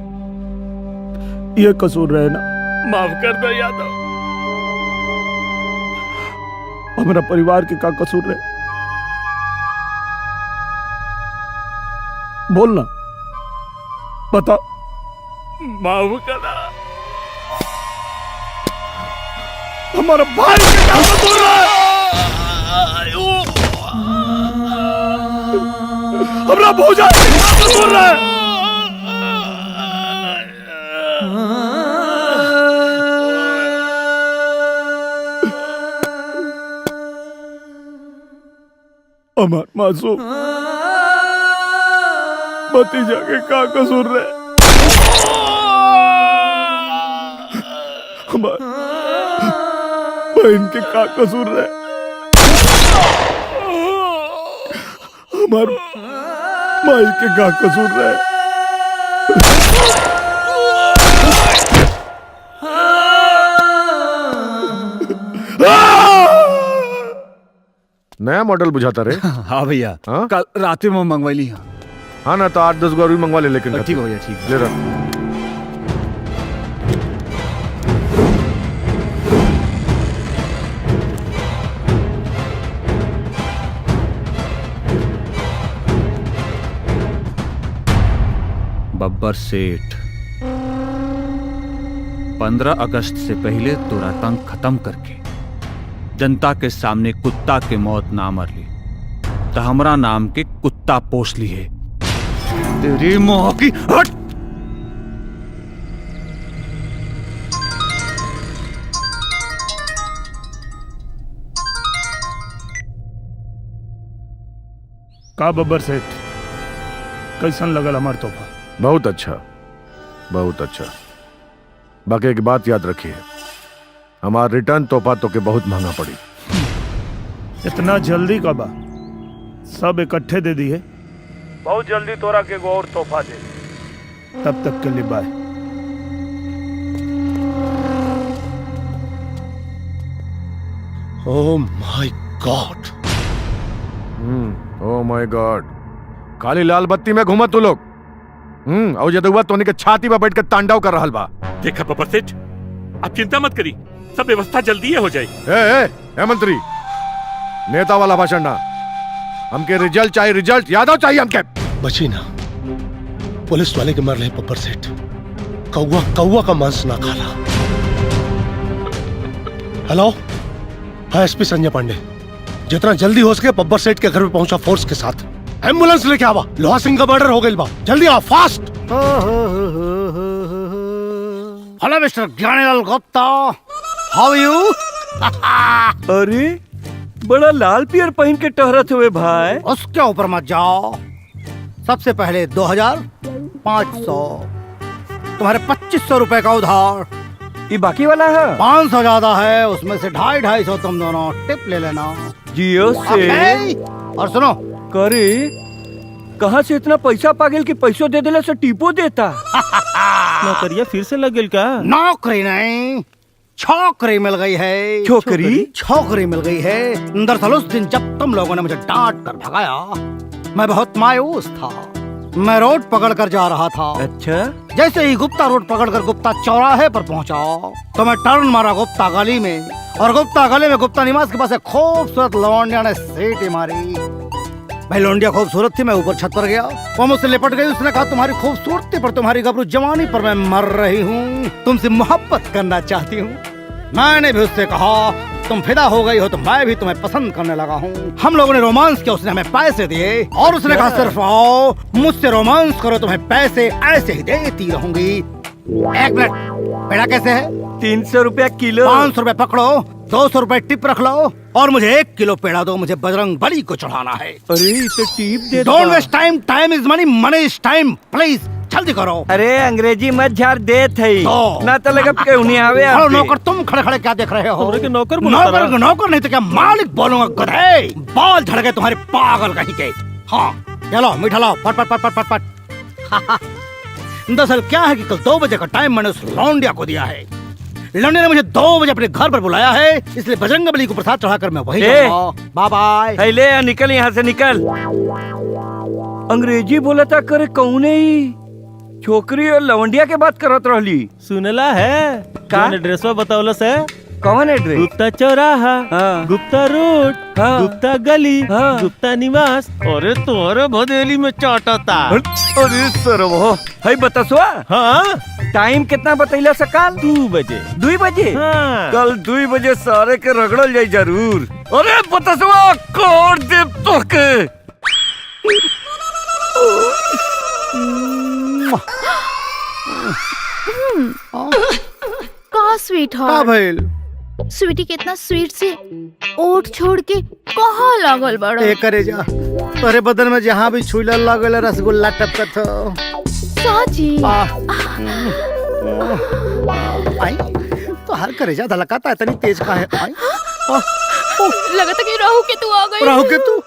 ये कसूर रहे ना? माफ कर दे यादव। हमारा परिवार के का कसूर रहे? बोलना, बता। माफ करा। हमारा भाई के क्या कसूर है? हमरा भौजा के क्या कसूर है? हमार मासूम भतीजा के का कसूर रहे? हमार बहन के का कसूर रहे? हमार माई के का कसूर रहे? नया मॉडल बुझाता रे। हाँ भैया, हाँ? कल रात में मंगवाई ली। हाँ ना, तो 8-10 गो और भी मंगवा ले। लेकिन ठीक हो भैया, ठीक ले रहा। बब्बर सेठ, 15 अगस्त से पहले तो आतंक खत्म करके जनता के सामने कुत्ता के मौत ना मर ली तो हमरा नाम के कुत्ता पोस ली है। तेरी मोह की हट। का बब्बर सेठ, कैसन लगल हमार तोहफा? बहुत अच्छा, बहुत अच्छा। बाकी एक बात याद रखिए, हमारा रिटर्न तोहफा तो के बहुत महंगा पड़ी। इतना जल्दी का बा? सब इकट्ठे दे दिए। बहुत जल्दी तोरा के एगो और तोहफा दे। तब तक के लिए by. Oh my God, oh my God. खाली लाल बत्ती में घूमत तू लोग। और जदुआ तोनी के छाती पर बैठ के तांडव कर रहल बा। देखा बब्बर सेठ, आप चिंता मत करी, सब व्यवस्था जल्दी हो जाए। ए मंत्री, नेता वाला भाषण ना, हमके रिजल्ट चाहिए, रिजल्ट। यादव चाहिए हमके। बची ना, पुलिस वाले के मर रहे बब्बर सेठ। कौवा कौवा का मांस ना खाला। हेलो, हाँ एसपी संजय पांडे, जितना जल्दी हो सके बब्बर सेठ के घर पे पहुंचा फोर्स के साथ। एम्बुलेंस लेके आवा, लोहा सिंह का मर्डर हो गई बा, जल्दी आ, fast. Hello mister Gyanilal Gupta, how you? अरे बड़ा लाल पियर पहन के टहरत हुए भाई। उसके ऊपर मत जाओ। सबसे पहले 2500 तुम्हारे 2500 रुपए का उधार। ये बाकी वाला है 500 ज्यादा है, उसमें से 250-250 तुम दोनों टिप ले लेना। जियो से। और सुनो करे कहाँ से इतना पैसा पागल कि पैसों दे देला से टीपो देता। नौकरिया फिर से लग गई का? नौकरी नहीं, छोकरी मिल गई है। छोकरी? छोकरी मिल गई है। दरअसल उस दिन जब तुम लोगों ने मुझे डांट कर भगाया, मैं बहुत मायूस था। मैं रोड पकड़ कर जा रहा था। अच्छा। जैसे ही गुप्ता रोड पकड़ कर गुप्ता चौराहे पर पहुंचा तो मैं टर्न मारा गुप्ता गली में, और गुप्ता गली में गुप्ता निवास के पास एक खूबसूरत लौंडिया ने सीटी मारी। भाई लौंडिया खूबसूरत थी, मैं ऊपर छत पर गया, वो मुझसे लिपट गई। उसने कहा तुम्हारी खूबसूरती पर, तुम्हारी गबरू जवानी पर मैं मर रही हूँ, तुमसे मोहब्बत करना चाहती हूँ। मैंने भी उससे कहा तुम फिदा हो गई हो तो मैं भी तुम्हें पसंद करने लगा हूँ। हम लोगों ने रोमांस किया, उसने हमें पैसे दिए और उसने कहा सिर्फ आओ मुझसे रोमांस करो, तुम्हें पैसे ऐसे ही देती रहूंगी। एक मिनट, पेड़ा कैसे है? 300 रुपया किलो। 500 रुपए पकड़ो, 200 रुपए टिप रख लो और मुझे 1 किलो पेड़ा दो, मुझे बजरंग बली को चढ़ाना है। अरे तो टिप दे। Don't waste time, time is money, money is time, please जल्दी करो। अरे अंग्रेजी मत झाड़ दे थे ना तो लगा के उन्हें आवे। अरे नौकर तुम खड़े खड़े क्या देख रहे हो? के नौकर नौकर नहीं तो क्या मालिक बोलूंगा गधे। बाल झड़ गए तुम्हारे पागल कहीं के। हाँ चलो मीठा लाओ, पट पट पट पट पट पट। दरअसल क्या है कि कल 2 बजे का टाइम मैंने उस लौंडिया को दिया है। लौंडिया ने मुझे 2 बजे अपने घर पर बुलाया है, इसलिए बजरंग बली को प्रसाद चढ़ाकर मैं वही जाऊंगा। Bye bye. ले निकल यहाँ से निकल। अंग्रेजी बोला था करे कौने ही छोकरी और लवंडिया के बात करत रहली। सुनला है का ड्रेसवा बतावला से? कौन एड्रेस? गुप्ता चौराहा, गुप्ता रोड, गुप्ता गली, गुप्ता निवास। अरे तोरे भदेली में चाटता। अरे सरवो है बतसवा। हाँ टाइम कितना बतैला सकाल? 2 बजे। 2 बजे? हाँ। कल 2 बजे सारे के रगड़ल जाई जरूर। अरे बतसवा कोड दे तो के। का स्वीट हार्ट? स्वीटी कितना स्वीट से ओट छोड़ के कहाँ लागल बड़ा? ए करे जा, तोरे बदन में जहाँ भी छुईला लागल रसगुल्ला टपकत हो। साची। आई तो हर करे जा धलकाता है, इतनी तेज का है। आई लगता कि राहु के तू आ गई। राहु के तू?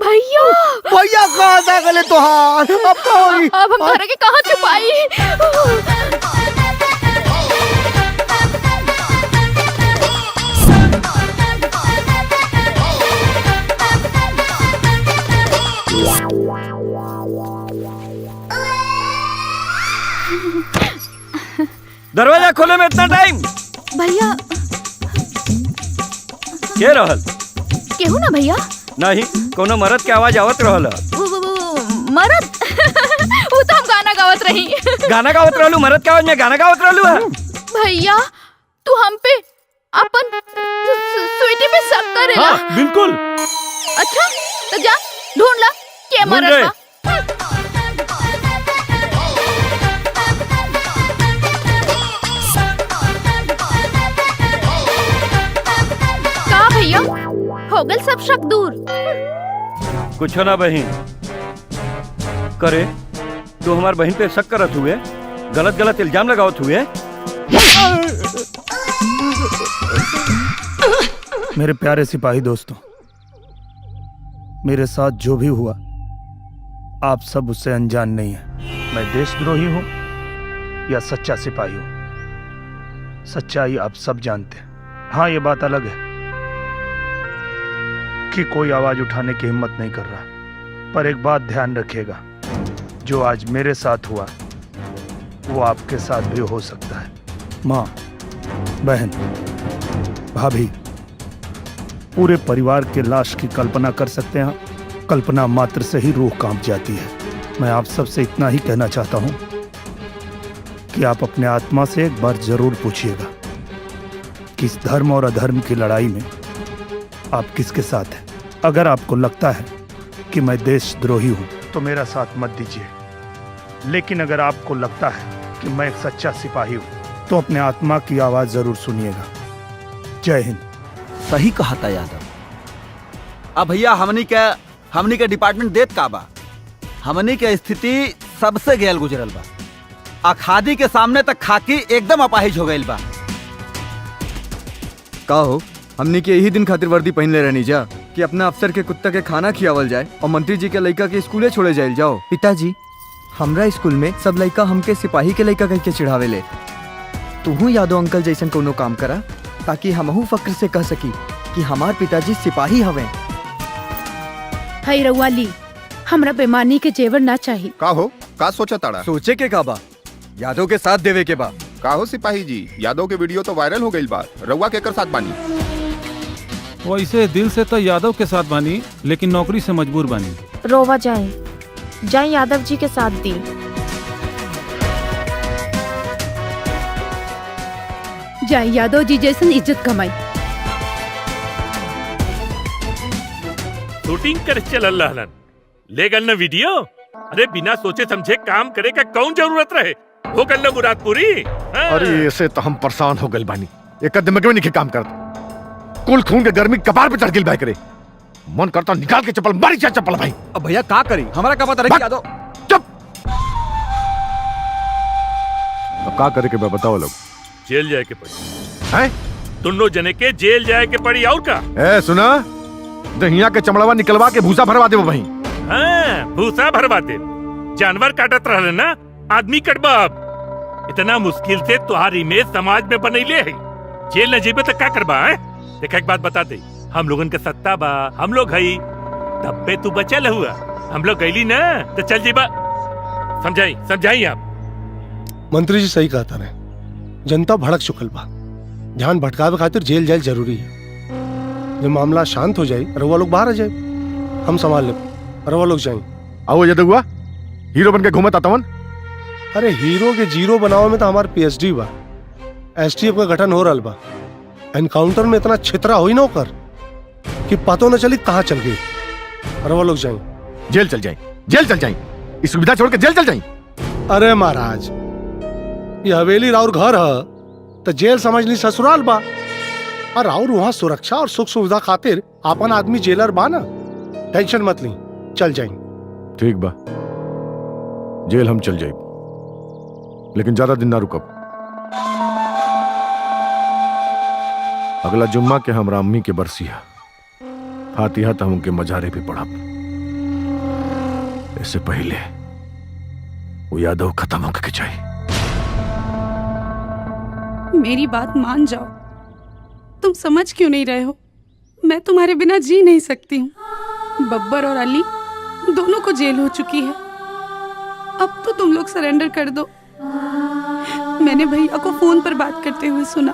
भैया भैया कहाँ जा गले तोहार? अब हम घर के कहाँ छुपाई? दरवाजा खोले में इतना टाइम? भैया के रहल? केहू ना भैया। नहीं कोनो मर्द के आवाज आवत रहल। मर्द? वो तो हम गाना गावत रही। गाना गावत रहलू? मर्द के आवाज में गाना गावत रहलू है? भैया तू हम पे अपन स्वीटी पे शक करेला? हाँ, बिल्कुल। अच्छा तो जा ढूंढ ला के मर्द बा। भैया हो गल सब शक दूर? कुछ ना बहन करे, तू हमार बहन पे शक करत हुए, गलत गलत इल्जाम लगावत हुए। मेरे प्यारे सिपाही दोस्तों, मेरे साथ जो भी हुआ आप सब उससे अनजान नहीं है। मैं देशद्रोही हूं या सच्चा सिपाही हूं, सच्चाई आप सब जानते हैं। हाँ ये बात अलग है कि कोई आवाज उठाने की हिम्मत नहीं कर रहा, पर एक बात ध्यान रखिएगा, जो आज मेरे साथ हुआ वो आपके साथ भी हो सकता है। माँ, बहन, भाभी, पूरे परिवार के लाश की कल्पना कर सकते हैं। कल्पना मात्र से ही रूह कांप जाती है। मैं आप सबसे इतना ही कहना चाहता हूं कि आप अपने आत्मा से एक बार जरूर पूछिएगा कि इस धर्म और अधर्म की लड़ाई में आप किसके साथ हैं। अगर आपको लगता है कि मैं देशद्रोही हूं तो मेरा साथ मत दीजिए, लेकिन अगर आपको लगता है कि मैं एक सच्चा सिपाही हूं तो अपने आत्मा की आवाज जरूर सुनिएगा। जय हिंद। सही कहा था यादव, अब भैया हमनी के डिपार्टमेंट देत का बा। हमनी के स्थिति सबसे गैल गुजरल बा। आ खादी के सामने तक खाकी एकदम अपाहिज हो गइल बा। का हो, हमनी के यही दिन खातिर वर्दी पहन ले रहनी जा कि अपना अफसर के कुत्ता के खाना खियावल जाए और मंत्री जी के लड़का के स्कूले छोड़े जाइल जाओ। पिताजी, हमरा स्कूल में सब लड़का हमके सिपाही के लड़का कह के चिढ़ावे ले। तू यादव अंकल जैसन कोनो काम करा ताकि हमहू फक्र से कह सकी कि हमार पिताजी सिपाही हवे। हई रउआ ली, हमरा बेमानी के जेवर ना चाहिए। का हो, का सोचा ताड़ा? सोचे के का बा, यादव के साथ देवे के बा। का हो सिपाही जी, यादव के वीडियो तो वायरल हो गई बा, रउआ केकर साथ बानी? वैसे दिल से तो यादव के साथ बानी, लेकिन नौकरी से मजबूर बानी। रोवा जाए यादव जी के साथ दी। जाए यादव जी जैसन इज्जत कमाई। शूटिंग कर चल ले गल न वीडियो। अरे बिना सोचे समझे काम करे का कौन जरूरत रहे, वो कर लो मुराद पूरी। अरे ऐसे तो हम परेशान हो गए बानी, एक दिमाग में नहीं काम करता। कुल खून के गर्मी कपार पे चढ़ गिल भाई करे, मन करता निकाल के चप्पल मारी जा चप्पल भाई। अब भैया का करी, हमारा का पता रही यादव। चुप। अब का करे के बताओ लोग। जेल जाए के पड़ी हैं? दोनों जने के जेल जाए के पड़ी और का? ए सुना, दहिया के चमड़वा निकलवा के भूसा भरवा दे वहीं। हाँ, भूसा भरवा दे। जानवर काटत रहले ना, आदमी कटबा। अब इतना मुश्किल से तुहार इमेज समाज में बनैले है, जेल न जेबे तो क्या करबा है? देखा एक बात बता दे, हम लोगन के सत्ता बा, हम लोग हई, तब पे तू बचल हुआ। हम लोग गईली ना तो चल जेबा। समझाई आप। मंत्री जी सही कहता रहे, जनता भड़क चुकल बा, ध्यान भटकावे खातिर जेल जाए जरूरी है। जब मामला शांत हो जाए रउआ लोग बाहर आ जाए, हम संभाल ले। रउआ लोग जाए। आओ ये हुआ हीरो बन के घूमत आतवन। अरे हीरो के जीरो बनावे में तो हमार पीएचडी बा। एसटीएफ का गठन हो रहा बा। एनकाउंटर में इतना छितरा हुई ना कर कि पतो न चली कहाँ चल गई। रउआ लोग जाए। जेल चल जाए, इस सुविधा छोड़ के जेल चल जाए। अरे महाराज, ये हवेली राउर घर है तो जेल समझ ली ससुराल बा, और राउर वहाँ सुरक्षा और सुख सुविधा खातिर आपन आदमी जेलर बा ना। टेंशन मत ली, चल जाए। ठीक बा, जेल हम चल जाए, लेकिन ज्यादा दिन ना रुकब। अगला जुम्मा के हमरा अम्मी के बरसी है, फातिहा तो उनके मजारे पे पढ़ब। इससे पहले वो यादव खत्म होके के चाहिए। मेरी बात मान जाओ, तुम समझ क्यों नहीं रहे हो? मैं तुम्हारे बिना जी नहीं सकती हूँ। बब्बर और अली दोनों को जेल हो चुकी है, अब तो तुम लोग सरेंडर कर दो। मैंने भैया को फोन पर बात करते हुए सुना,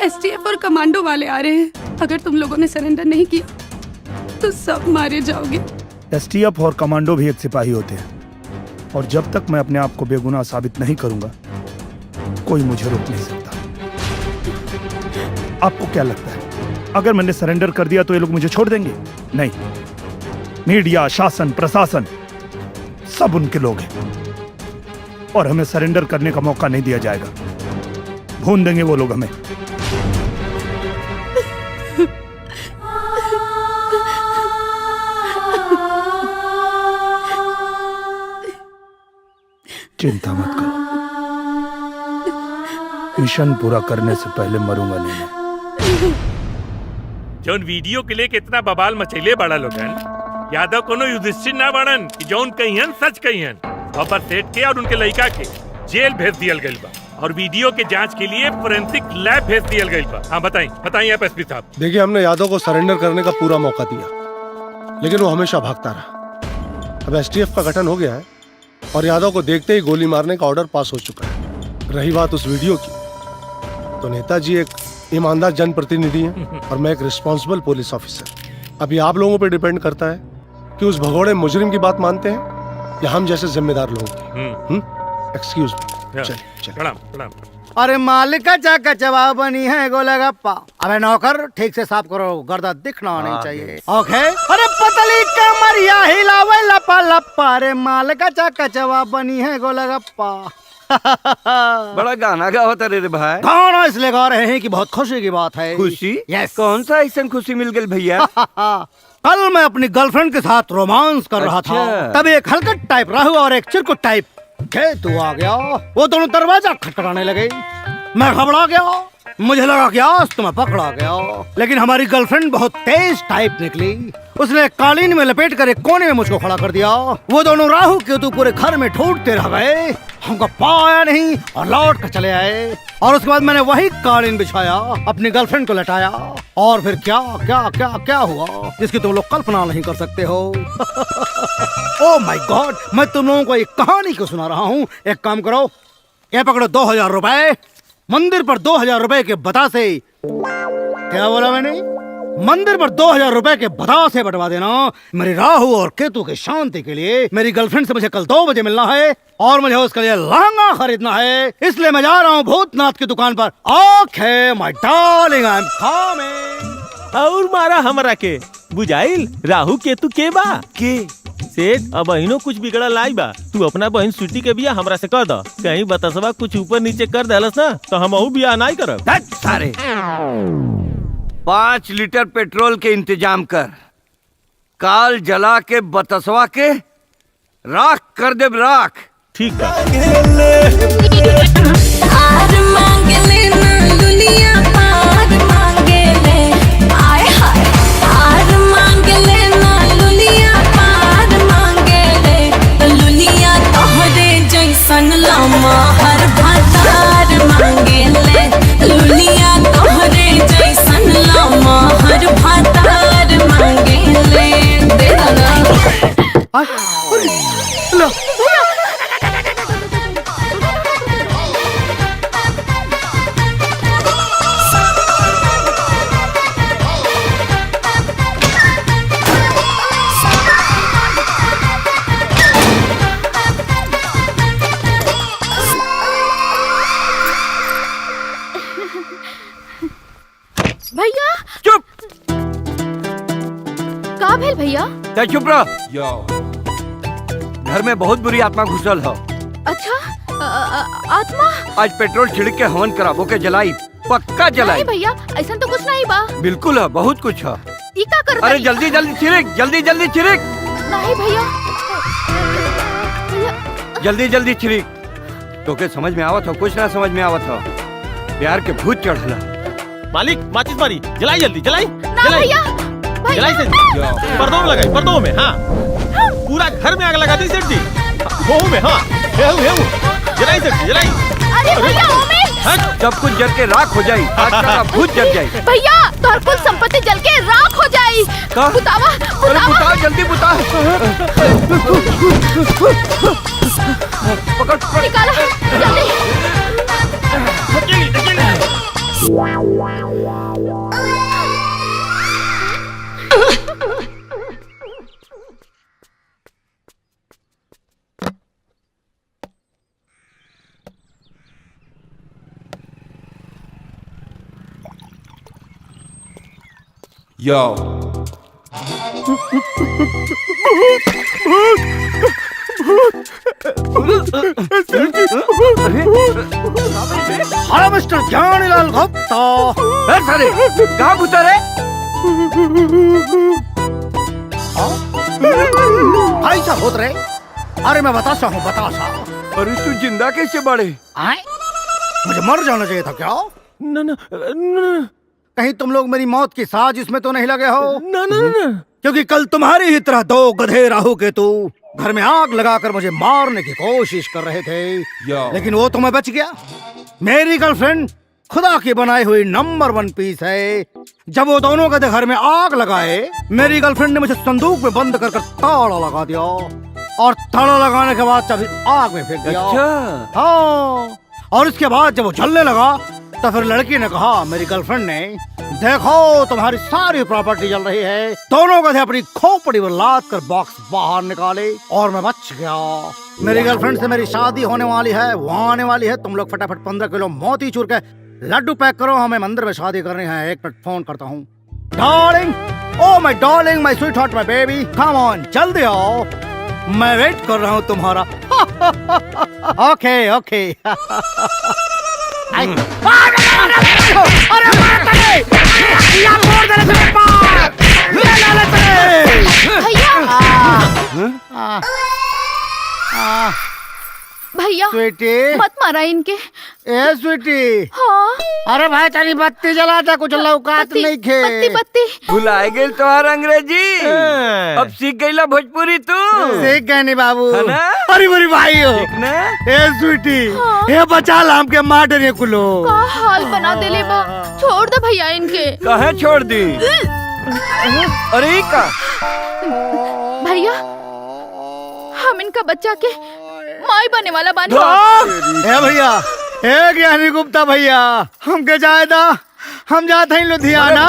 एसटीएफ और कमांडो वाले आ रहे हैं। अगर तुम लोगों ने सरेंडर नहीं किया तो सब मारे जाओगे। एसटीएफ और कमांडो भी एक सिपाही होते हैं, और जब तक मैं अपने आप को बेगुनाह साबित नहीं करूंगा कोई मुझे रोक नहीं सकता। आपको क्या लगता है, अगर मैंने सरेंडर कर दिया तो ये लोग मुझे छोड़ देंगे? नहीं, मीडिया, शासन, प्रशासन सब उनके लोग हैं, और हमें सरेंडर करने का मौका नहीं दिया जाएगा। भून देंगे वो लोग हमें। चिंता मत करो, मिशन पूरा करने से पहले मरूंगा नहीं मैं। जौन वीडियो के लिए कितना बवाल मचैले बड़ा लोगन, यादव कोनो युधिष्ठिर ना बड़न कि जौन कहियन सच कहियन। बाबा सेठ के और उनके लड़का के जेल भेज दियल गइल बा, और वीडियो के जांच के लिए फोरेंसिक लैब भेज दियल गइल बा। हाँ बताइए आप एसपी साहब। देखिए, हमने यादव को सरेंडर करने का पूरा मौका दिया, लेकिन वो हमेशा भागता रहा। अब एसटीएफ का गठन हो गया है, और यादव को देखते ही गोली मारने का ऑर्डर पास हो चुका है। रही बात उस वीडियो की, तो नेताजी एक ईमानदार जनप्रतिनिधि हैं और मैं एक रिस्पॉन्सिबल पुलिस ऑफिसर। अभी आप लोगों पे डिपेंड करता है कि उस भगोड़े मुजरिम की बात मानते हैं या हम जैसे जिम्मेदार लोगों की। एक्सक्यूज मी, चलिए। प्रणाम। अरे मालिक का चाका जवाब बनी है गोलगप्पा। अबे नौकर, ठीक से साफ करो, गर्दा दिखना नहीं चाहिए। ओके। अरे पतली कमरिया हिलावे लपा लपा। अरे मालिक का चाका जवाब बनी है गोलगप्पा। बड़ा गाना गा होता रे भाई। गाना इसलिए गा रहे हैं कि बहुत खुशी की बात है। खुशी? यस। कौन सा ऐसा खुशी मिल गई भैया? कल मैं अपनी गर्लफ्रेंड के साथ रोमांस कर रहा था, तभी एक हलकट टाइप राहु और एक चिरकुट टाइप केतु आ गया। वो दोनों दरवाजा खटखटाने लगे। मैं घबरा गया, मुझे लगा कि आज तो मैं पकड़ा गया। लेकिन हमारी गर्लफ्रेंड बहुत तेज टाइप निकली। उसने कालीन में लपेट कर एक कोने में मुझको खड़ा कर दिया। वो दोनों राहु केतु पूरे घर में ढूंढते रह गए, हमको पाया नहीं और लौट कर चले आए। और उसके बाद मैंने वही कालीन बिछाया, अपनी गर्लफ्रेंड को लटाया और फिर क्या क्या क्या क्या हुआ जिसकी तुम लोग कल्पना नहीं कर सकते हो। ओह माय गॉड, मैं तुम लोगों को एक कहानी को सुना रहा हूँ। एक काम करो, ये पकड़ो 2000 रुपए, मंदिर पर 2000 रुपए के बता से, क्या बोला मैंने, मंदिर पर 2000 रुपए के बता से बंटवा देना। मेरी राहु और केतु की शांति के लिए मेरी गर्लफ्रेंड से मुझे कल 2 बजे मिलना है और मुझे उसके लिए लहंगा खरीदना है। इसलिए मैं जा रहा हूँ भूतनाथ की दुकान पर। ओके माय डार्लिंग, आई एम कमिंग। और मारा हमरा के बुझाइल राहु केतु के बा के सेठ। अब बहिनो कुछ बिगड़ा लाई बा, तू अपना बहन स्वीटी के बिया हमरा से कर द। कहीं बतसवा कुछ ऊपर नीचे कर देलस ना तो हम बिया नहीं करब। सारे 5 लीटर पेट्रोल के इंतजाम कर, काल जला के बतसवा के राख कर दे राख। ठीक है। आर मांगे ले ना लुलिया, आर मांगे ले, आय हाय। आर मांगे ले ना लुलिया, आर मांगे ले, तो लुलिया तोहरे जैसन लामा हर भातार मांगे ले। लुलिया तोहरे जैसन लामा हर भातार मांगे ले। दे दो ना। भैया चुप। का भेल भैया? चुप रह। घर में बहुत बुरी आत्मा घुसल है। अच्छा आत्मा? आज पेट्रोल छिड़क के हवन कराबो के जलाई, पक्का जलाई। नहीं भैया, ऐसा तो कुछ नहीं बा। बिल्कुल है, बहुत कुछ है। ई का कर? अरे जल्दी जल्दी छिड़क, जल्दी जल्दी छिड़क। नहीं भैया, जल्दी जल्दी छिड़क। तो के समझ में आवत हो? कुछ ना समझ में आवत हो। प्यार के भूत चढ़ला। मालिक माचिस मारी, जलाई जल्दी जलाई। ना भैया, जलाई से पर्दों में लगाई, पर्दों में। हाँ पूरा घर में आग लगा दी सेठ जी। वो में हाँ जलाई सेठ जी जलाई। अरे भैया वो में सब कुछ जल के राख हो जाई। आज का भूत जल जाई। भैया तोहर कुल संपत्ति जल के राख हो जाई। बुतावा अरे बुता, जल्दी बुता। पकड़ निकाला जल्दी। Yo. Hello mister Gyanilal Gupta. सारे कहाँ घुसा रे? ऐसा होत रहे? अरे मैं बतासा हूँ, बतासा। अरे तू जिंदा कैसे बढ़े? आए? मुझे मर जाना चाहिए था क्या? न कहीं तुम लोग मेरी मौत की साजिश में तो नहीं लगे हो? न क्योंकि कल तुम्हारी ही तरह 2 गधे राहु केतु घर में आग लगाकर मुझे मारने की कोशिश कर रहे थे, लेकिन वो तो मैं बच गया। मेरी गर्लफ्रेंड खुदा की बनाई हुई नंबर 1 पीस है। जब वो दोनों गधे घर में आग लगाए, मेरी गर्लफ्रेंड ने मुझे संदूक में बंद कर ताला लगा दिया और ताला लगाने के बाद चाबी आग में फेंक दिया। अच्छा। हाँ, और इसके बाद जब वो जलने लगा तो फिर लड़की ने कहा, मेरी गर्लफ्रेंड ने, देखो तुम्हारी सारी प्रॉपर्टी जल रही है। दोनों गधे अपनी खोपड़ी पर लाद कर बॉक्स बाहर निकाले और मैं बच गया। मेरी गर्लफ्रेंड से मेरी शादी होने वाली है, वो आने वाली है। तुम लोग फटाफट 15 किलो मोतीचूर के लड्डू पैक करो, हमें मंदिर में शादी करनी है। 1 मिनट फोन करता हूँ। Darling, oh my darling, my sweet heart, my baby, come on, जल्दी आओ। मैं वेट कर रहा हूँ तुम्हारा। ओके ओके। अरे भैया स्वीटी मत मारा इनके। ए स्वीटी। हाँ अरे भाई तेरी बत्ती जला दे, कुछ लौकात नहीं खे। बत्ती बत्ती भुलाए गेल तोहार अंग्रेजी। अब सीख गईला भोजपुरी तू। सीख गए नहीं बाबू। है ना? अरे मेरी भाई हो। ए स्वीटी ए बचा लाम के मार डरे कुलो। का हाल बना देले बा। छोड़ दे भैया इनके। कहे छोड़ दी? अरे का भैया हम इनका बच्चा के माई बने वाला बानी। ए भैया ए ज्ञानी गुप्ता भैया हमके जाए दा, हम जाते हैं लुधियाना।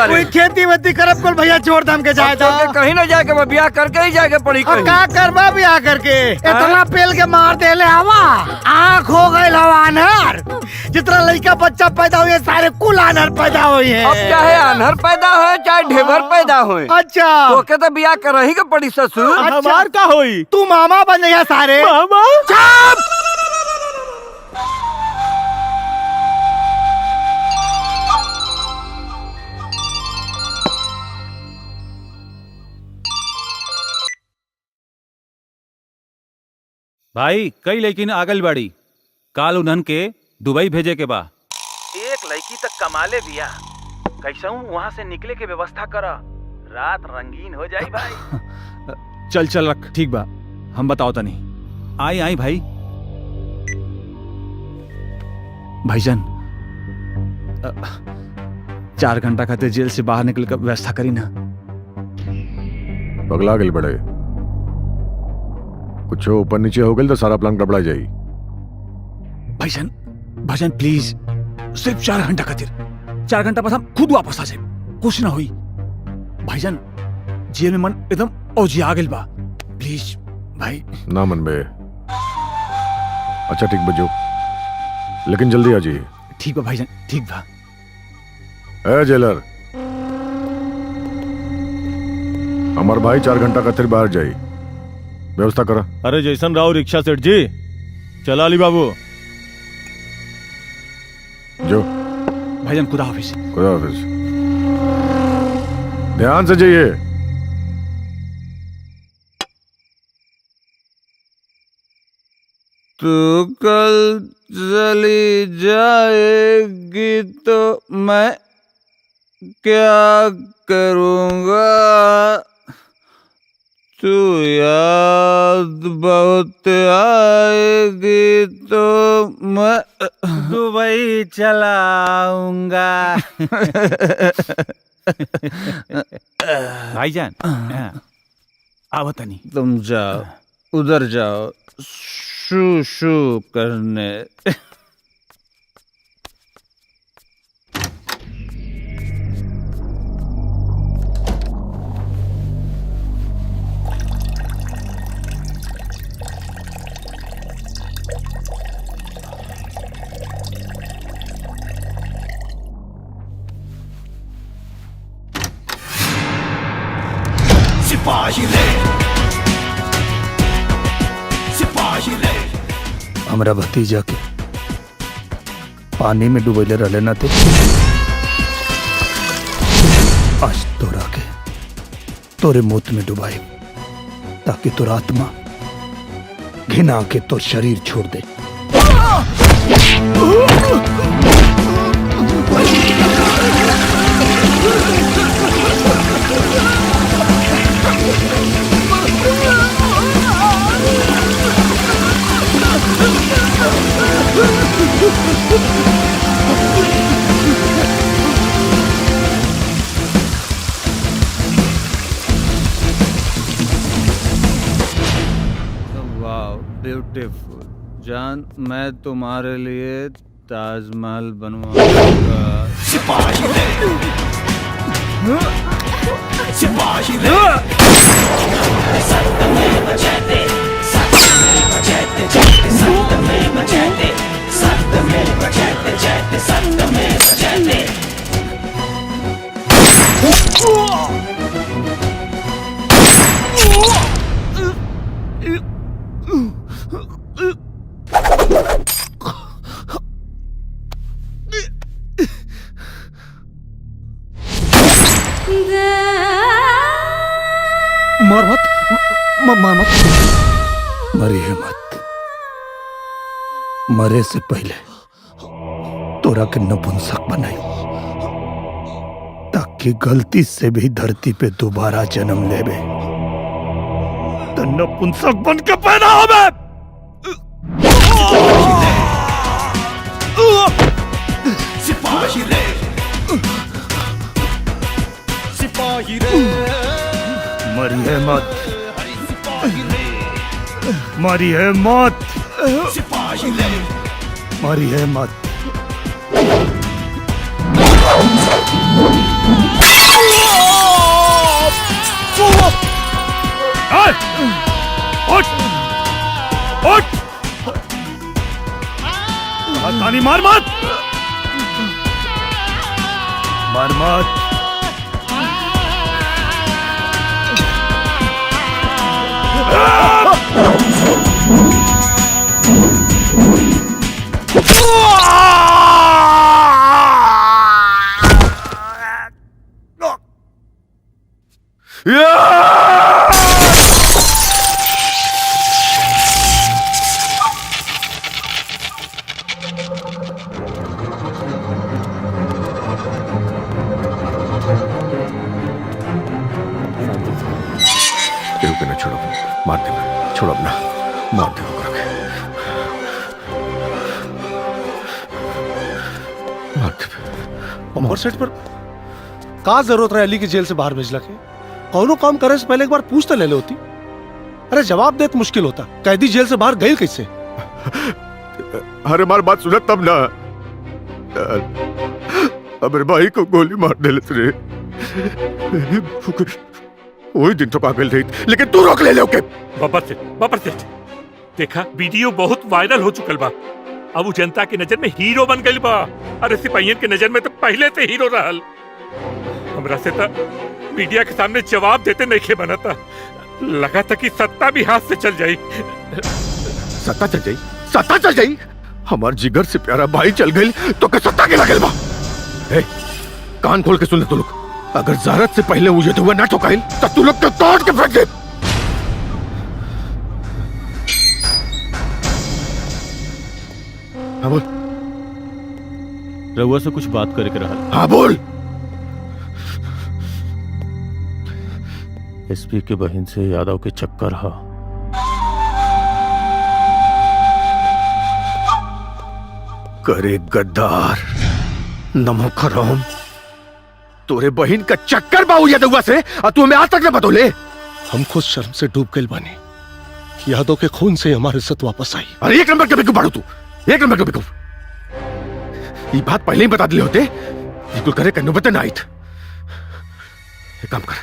कोई खेती वेती करब कुल भैया छोड़ दम के जाए दा। कहीं ना जाके ब्याह करके ही जाके पड़ी। का करबा ब्याह करके? इतना पेल के मार दे ले हवा, आँख हो गए हवा अनहर। जितना लड़का बच्चा पैदा हुए सारे कुल अनहर पैदा हुए हैं। अब चाहे अनहर पैदा हो चाहे ढेबर पैदा हो। अच्छा तो के तो ब्याह कर ही के पड़ी ससुर। हमार का होई? तू मामा बन जाइए सारे। मामा चुप। भाई कई लेकिन आगल बाड़ी काल उन्हन के दुबई भेजे के बा। एक लड़की तक कमाले बिया, कैसा वहाँ से निकले के व्यवस्था करा, रात रंगीन हो जाई भाई। चल चल रख, ठीक बा, हम बताओ तनी। आई आई भाई। भाईजान 4 घंटा खातिर जेल से बाहर निकल कर व्यवस्था करी ना। पगला गेल बड़े, कुछ ऊपर नीचे हो गई तो सारा प्लान गड़बड़ा जाई। भाईजान भाईजान प्लीज, सिर्फ 4 घंटा खातिर। 4 घंटा बस हम खुद वापस आ जाए, कुछ ना हुई। भाईजान जेल में मन एकदम औजिया गेल बा, प्लीज भाई। ना मन बे। अच्छा ठीक बजो, लेकिन जल्दी आ जाइए। ठीक बा भाईजान, ठीक बा। ए जेलर, हमार भाई 4 घंटा खातिर बाहर जाई, व्यवस्था करा। अरे जैसन राव रिक्शा सेठ जी, चला ली बाबू। जो भाईजान खुदा हाफिज। खुदा हाफिज। ध्यान से जाइए। तू कल चली जाएगी तो मैं क्या करूँगा? तू याद बहुत आएगी तो मैं दुबई चलाऊंगा। भाईजान आओ तनी। तुम जाओ, उधर जाओ शू शू करने। हमरा भतीजा के पानी में डुबैले रहले ना थे, आज तोरा के तोरे मौत में डुबाए, ताकि तोरा आत्मा घिना के तो शरीर छोड़ दे। वाह ब्यूटीफुल जान, मैं तुम्हारे लिए ताजमहल बनवाऊंगा। मार मत मार मत मरिए मत। मरे से पहले तोरा के नपुंसक बनाई ताकि गलती से भी धरती पे दोबारा जन्म लेबे तो नपुंसक बन के पैदा होबे। सिपाही रे सिपाही रे मरिए मत मरिए मत सिपाही रे मरिए मत। उठ उठ तानी मार मत मार मत। केहू के ना छोड़ो, मार दे, छोड़ो अपना, मार दे ओकरा के, मार दे। अमर सेठ पर का जरूरत रहे अली की जेल से बाहर भेजला के? कौनो काम करे से पहले एक बार पूछ तो ले ले होती। अरे जवाब देत मुश्किल होता, कैदी जेल से बाहर गई कैसे? अरे मार बात सुना तब ना, अमर भाई को गोली मार दे रे। वही दिन तो पागल रही, लेकिन तू रोक ले लोगे। बाबर सेठ देखा वीडियो बहुत वायरल हो चुकल बा। अब वो जनता की नजर में हीरो बन गई बा। अरे सिपाहियन की नजर में तो पहले से हीरो रहल। हमरा से तो मीडिया के सामने जवाब देते नहीं खे बना था। लगा था कि सत्ता भी हाथ से चल जाई। सत्ता चल जाई, सत्ता चल जाई। हमार जिगर से प्यारा भाई चल गई तो क्या सत्ता के लगल बा? कान खोल के सुन ले तू लोग, अगर ज़ारत से पहले वो युद्ध हुआ ना ठोकाइल तो तू लोग तो तोड़ के फेंक दे। हाँ बोल। रउआ से कुछ बात करे के रहल। हाँ बोल। एसपी के बहन से यादव के चक्कर हा। करे गद्दार नमक हराम, तोरे बहन का चक्कर बाऊ यादव से और तू हमें आज तक न बतौले। हम खुद शर्म से डूब गए बानी। यादव के खून से हमारी इज्जत वापस आई। अरे एक नंबर के बेवकूफ बाड़ू तू, एक नंबर के बेवकूफ। ये बात पहले ही बता दिले होते, बिल्कुल करे कन्नो बते ना आइत। एक काम कर,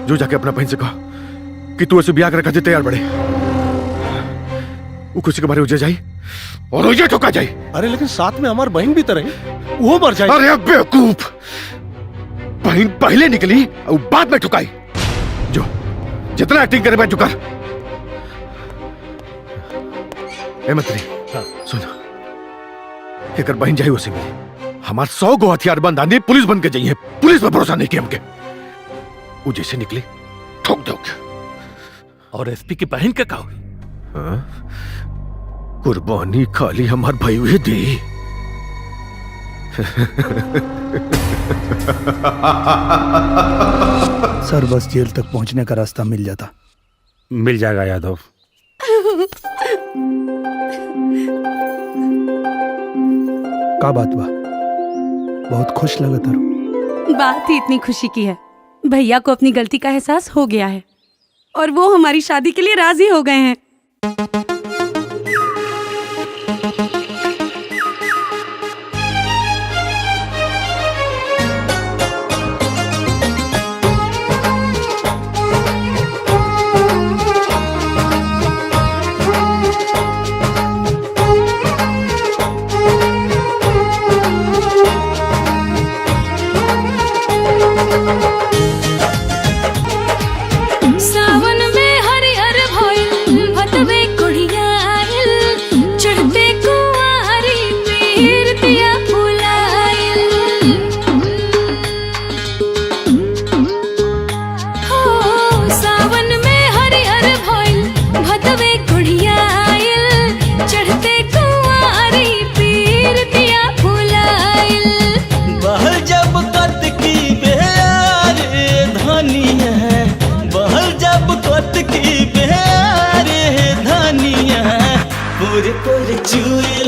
जो जाके अपना बहन से कहा कि तू ऐसे ब्याह कर तैयार बड़े, वो खुशी के बारे उजे जाई और उजे ठोका जाई। अरे लेकिन साथ में हमारी बहन भी तो रही, वो मर जाए। अरे बेवकूफ, बहन पहले निकली और बाद में ठुकाई। जो जितना एक्टिंग करे मैं जो कर। ए मंत्री सुन, एक बहन जाई उसे मिली। हमार 100 गो हथियार बंद आने पुलिस बन के जाइए। पुलिस पर भरोसा नहीं किया हमके। वो जैसे निकले ठोक दोगे। और एसपी की बहन का कहा? कुर्बानी खाली हमार भाई हुए दी। सर बस जेल तक पहुंचने का रास्ता मिल जाता। मिल जाएगा यादव। का बात बा? बहुत खुश लगा तारू। बात ही इतनी खुशी की है, भैया को अपनी गलती का एहसास हो गया है और वो हमारी शादी के लिए राजी हो गए हैं। सावन में हरिहर भइल भतवे कोढ़ियाइल, चढ़ते कुंवारी पीर पिया फुलाइल।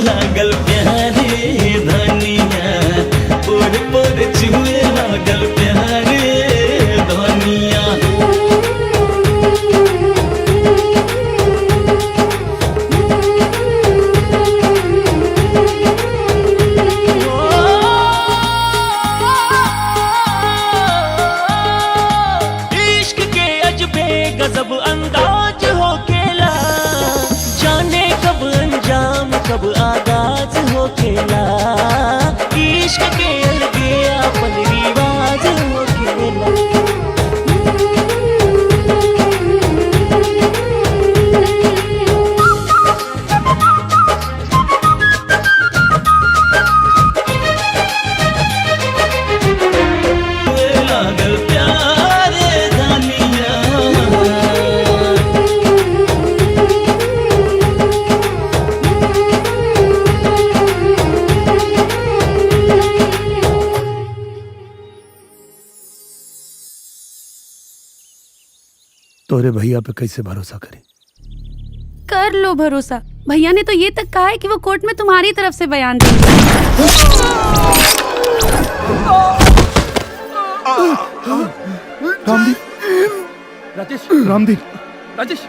लागल प्यारे धनिया पोर पोर छुए लागल प्यारे धनिया इश्क के अजबे गजब अंदाज हो खेला जाने कब अंजाम कब आगाज हो खेला इश्क के अलगे अपन रिवाज हो खेला लागल प्यारे धनिया तोरे भैया पे कैसे भरोसा करे? कर लो भरोसा। भैया ने तो ये तक कहा है कि वो कोर्ट में तुम्हारी तरफ से बयान देंगे। रामदीप राजेश रामदीप राजेश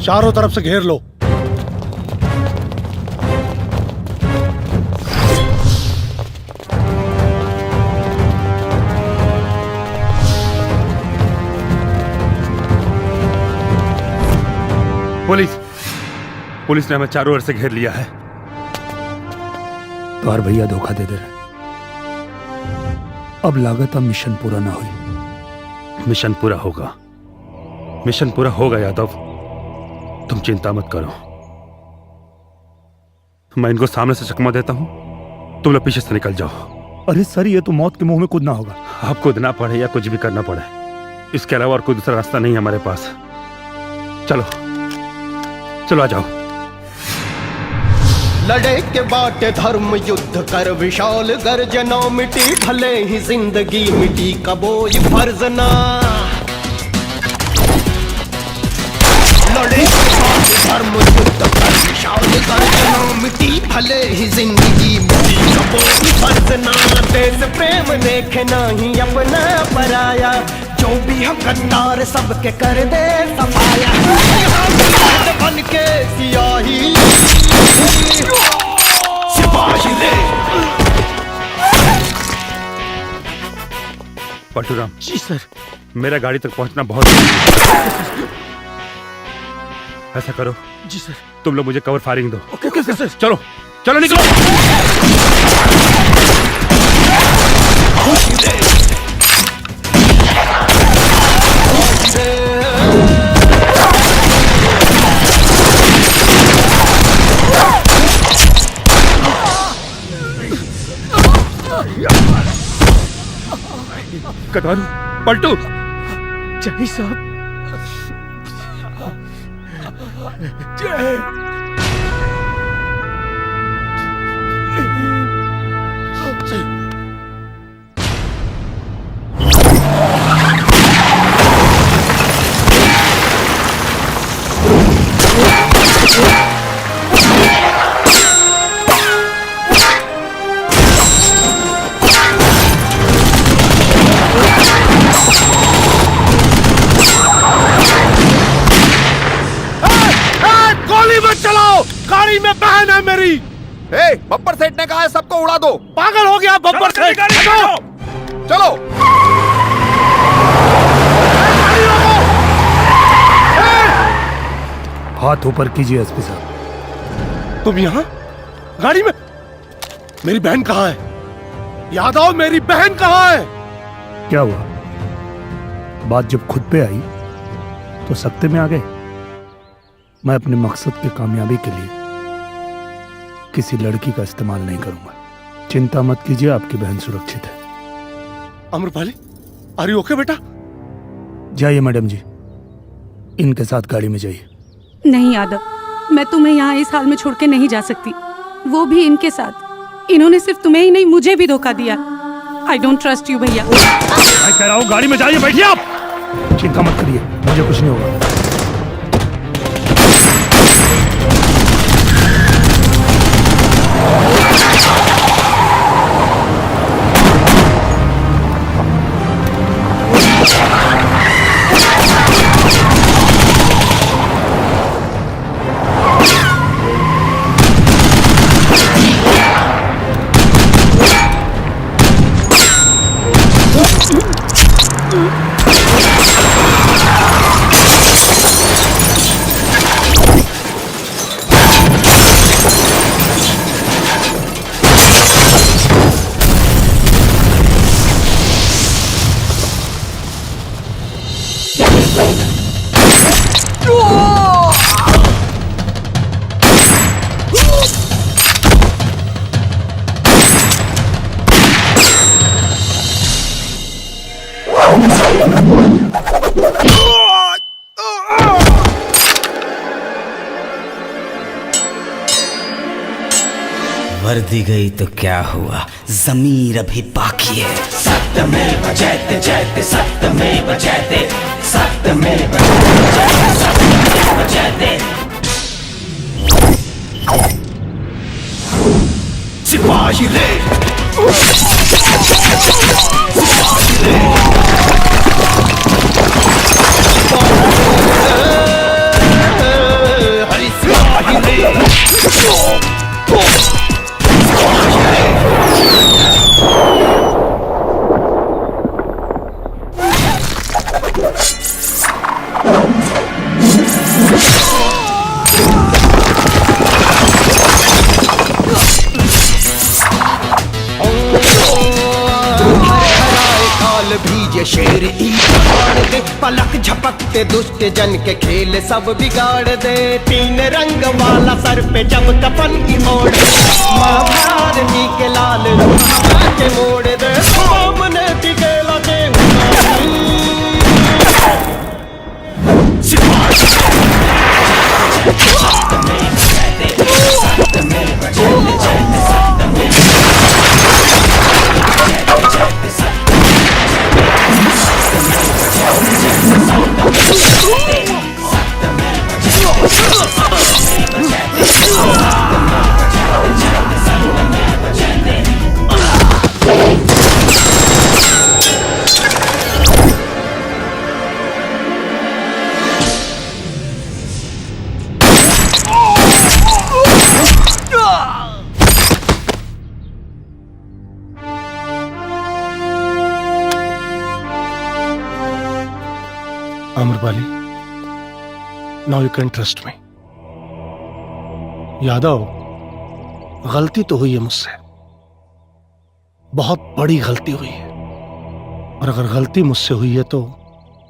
चारों तरफ से घेर लो। पुलिस ने हमें चारों ओर से घेर लिया है। तुम्हार भैया धोखा दे रहे। अब लागत अब मिशन पूरा ना हुई। मिशन पूरा होगा, मिशन पूरा होगा यादव, तुम चिंता मत करो। मैं इनको सामने से चकमा देता हूं, तुम लोग पीछे से निकल जाओ। अरे सर, ये तो मौत के मुंह में कूदना होगा। आप कूदना पड़े या कुछ भी करना पड़े, इसके अलावा और कोई दूसरा रास्ता नहीं है हमारे पास। चलो चलो आ जाओ। लड़े के बाटे धर्म युद्ध कर विशाल गर्जना मिटी भले ही जिंदगी मिटी कबोई फर्ज ना। लड़े के बाटे धर्म युद्ध कर विशाल गर्जना मिटी भले ही जिंदगी मिटी कबोई फर्ज ना। देश प्रेम देखे नहीं अपना पराया, जो भी हम गद्दार सबके कर दे सफाया। बन के सियाही सिपाही ले। पलटूराम जी सर। मेरा गाड़ी तक पहुंचना बहुत ऐसा करो जी सर, तुम लोग मुझे कवर फायरिंग दो। ओके सर। चलो चलो निकलो। कटवारू पलटू जय साहब। गोली मत चलाओ, गाड़ी में बहन है मेरी। ए, बम्पर सेट ने कहा है सबको उड़ा दो। पागल हो गया बम्पर सेट। चलो हाथ ऊपर कीजिए एसपी साहब। तुम यहाँ गाड़ी में? मेरी बहन कहाँ है? यादव, मेरी बहन कहाँ है? क्या हुआ? बात जब खुद पे आई तो सख्ते में आ गए। मैं अपने मकसद की कामयाबी के लिए किसी लड़की का इस्तेमाल नहीं करूंगा। चिंता मत कीजिए, आपकी बहन सुरक्षित है। अमरपाली, आर यू ओके बेटा? जाइए मैडम जी, इनके साथ गाड़ी में जाइए। नहीं यादव, मैं तुम्हें यहाँ इस हाल में छोड़ के नहीं जा सकती, वो भी इनके साथ। इन्होंने सिर्फ तुम्हें ही नहीं मुझे भी धोखा दिया। आई डोंट ट्रस्ट यू भैया। मैं कह रहा हूँ गाड़ी में जाइए, बैठिए आप। चिंता मत करिए, मुझे कुछ नहीं होगा। वर्दी गई तो क्या हुआ, जमीर अभी बाकी है। सत्यमेव जयते जयते सत्यमेव जयते सत्यमेव जयते जयते। सिपाही रे हरि सिपाही रे भीजे शेर ईद दे, पलक झपकते दुष्ट जन के खेल सब बिगाड़ दे। तीन रंग वाला सर पे जब कफन की मोड़ दे, माँ भारती के लाल रूप के मोड़ दे। सामने टिके लगे Amrapali, now you can trust me. Yadav, गलती तो हुई है मुझसे, बहुत बड़ी गलती हुई है, और अगर गलती मुझसे हुई है तो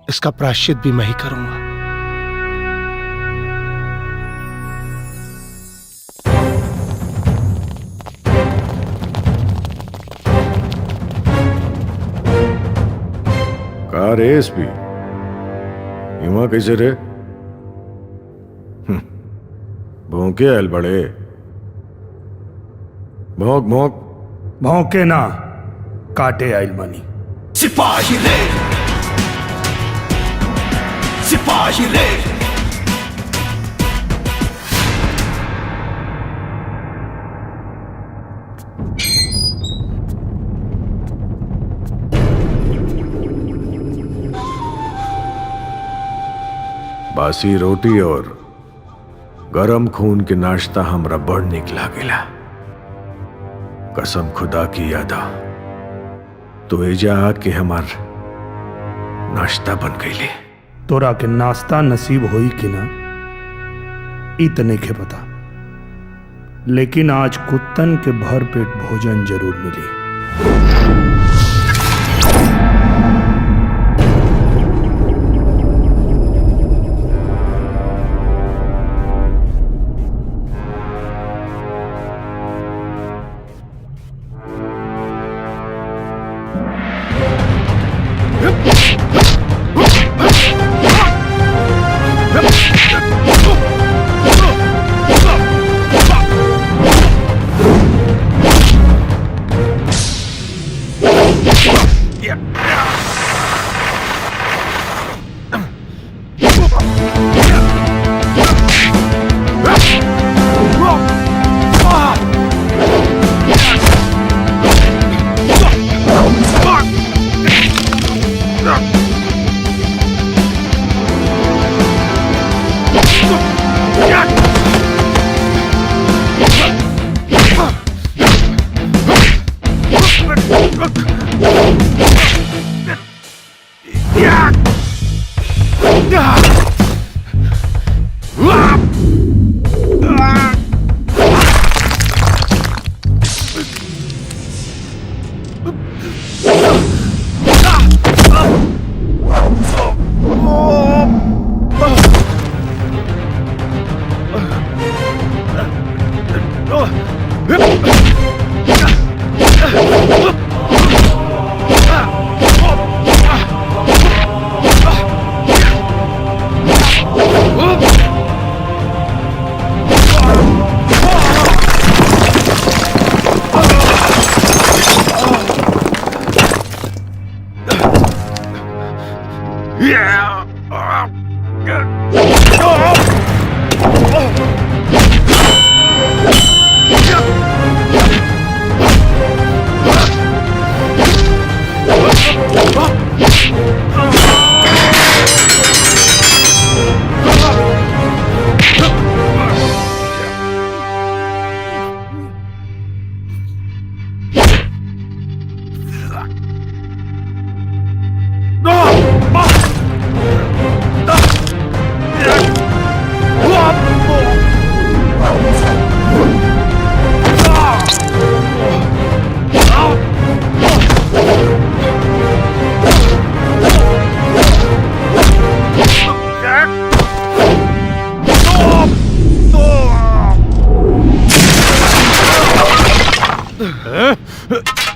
इसका प्रायश्चित भी मैं ही करूंगा। कहा रे एसपी, युवा कैसे रे? भौंके आयल बड़े, भौंक भौंक। भौंके ना, काटे आयल बानी। सिपाही रे सिपाही रे बासी रोटी और गरम खून के नाश्ता हमरा बड़ निकला गेला। कसम खुदा की यादा, तो एजा आके हमार नाश्ता बन गईले। तोरा के नाश्ता नसीब होई कि ना इतने के पता, लेकिन आज कुत्तन के भर पेट भोजन जरूर मिली।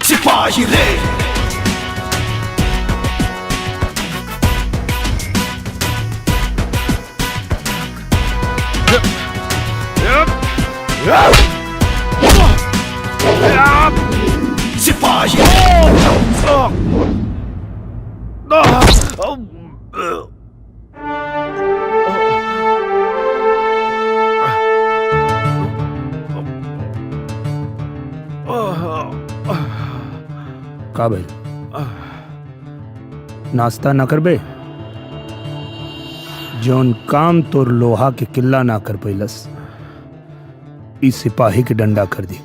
सिपाही रे सिपाही का भाई नाश्ता ना करबे? जौन काम तोर लोहा के किल्ला ना कर पैलस इस सिपाही के डंडा कर दी।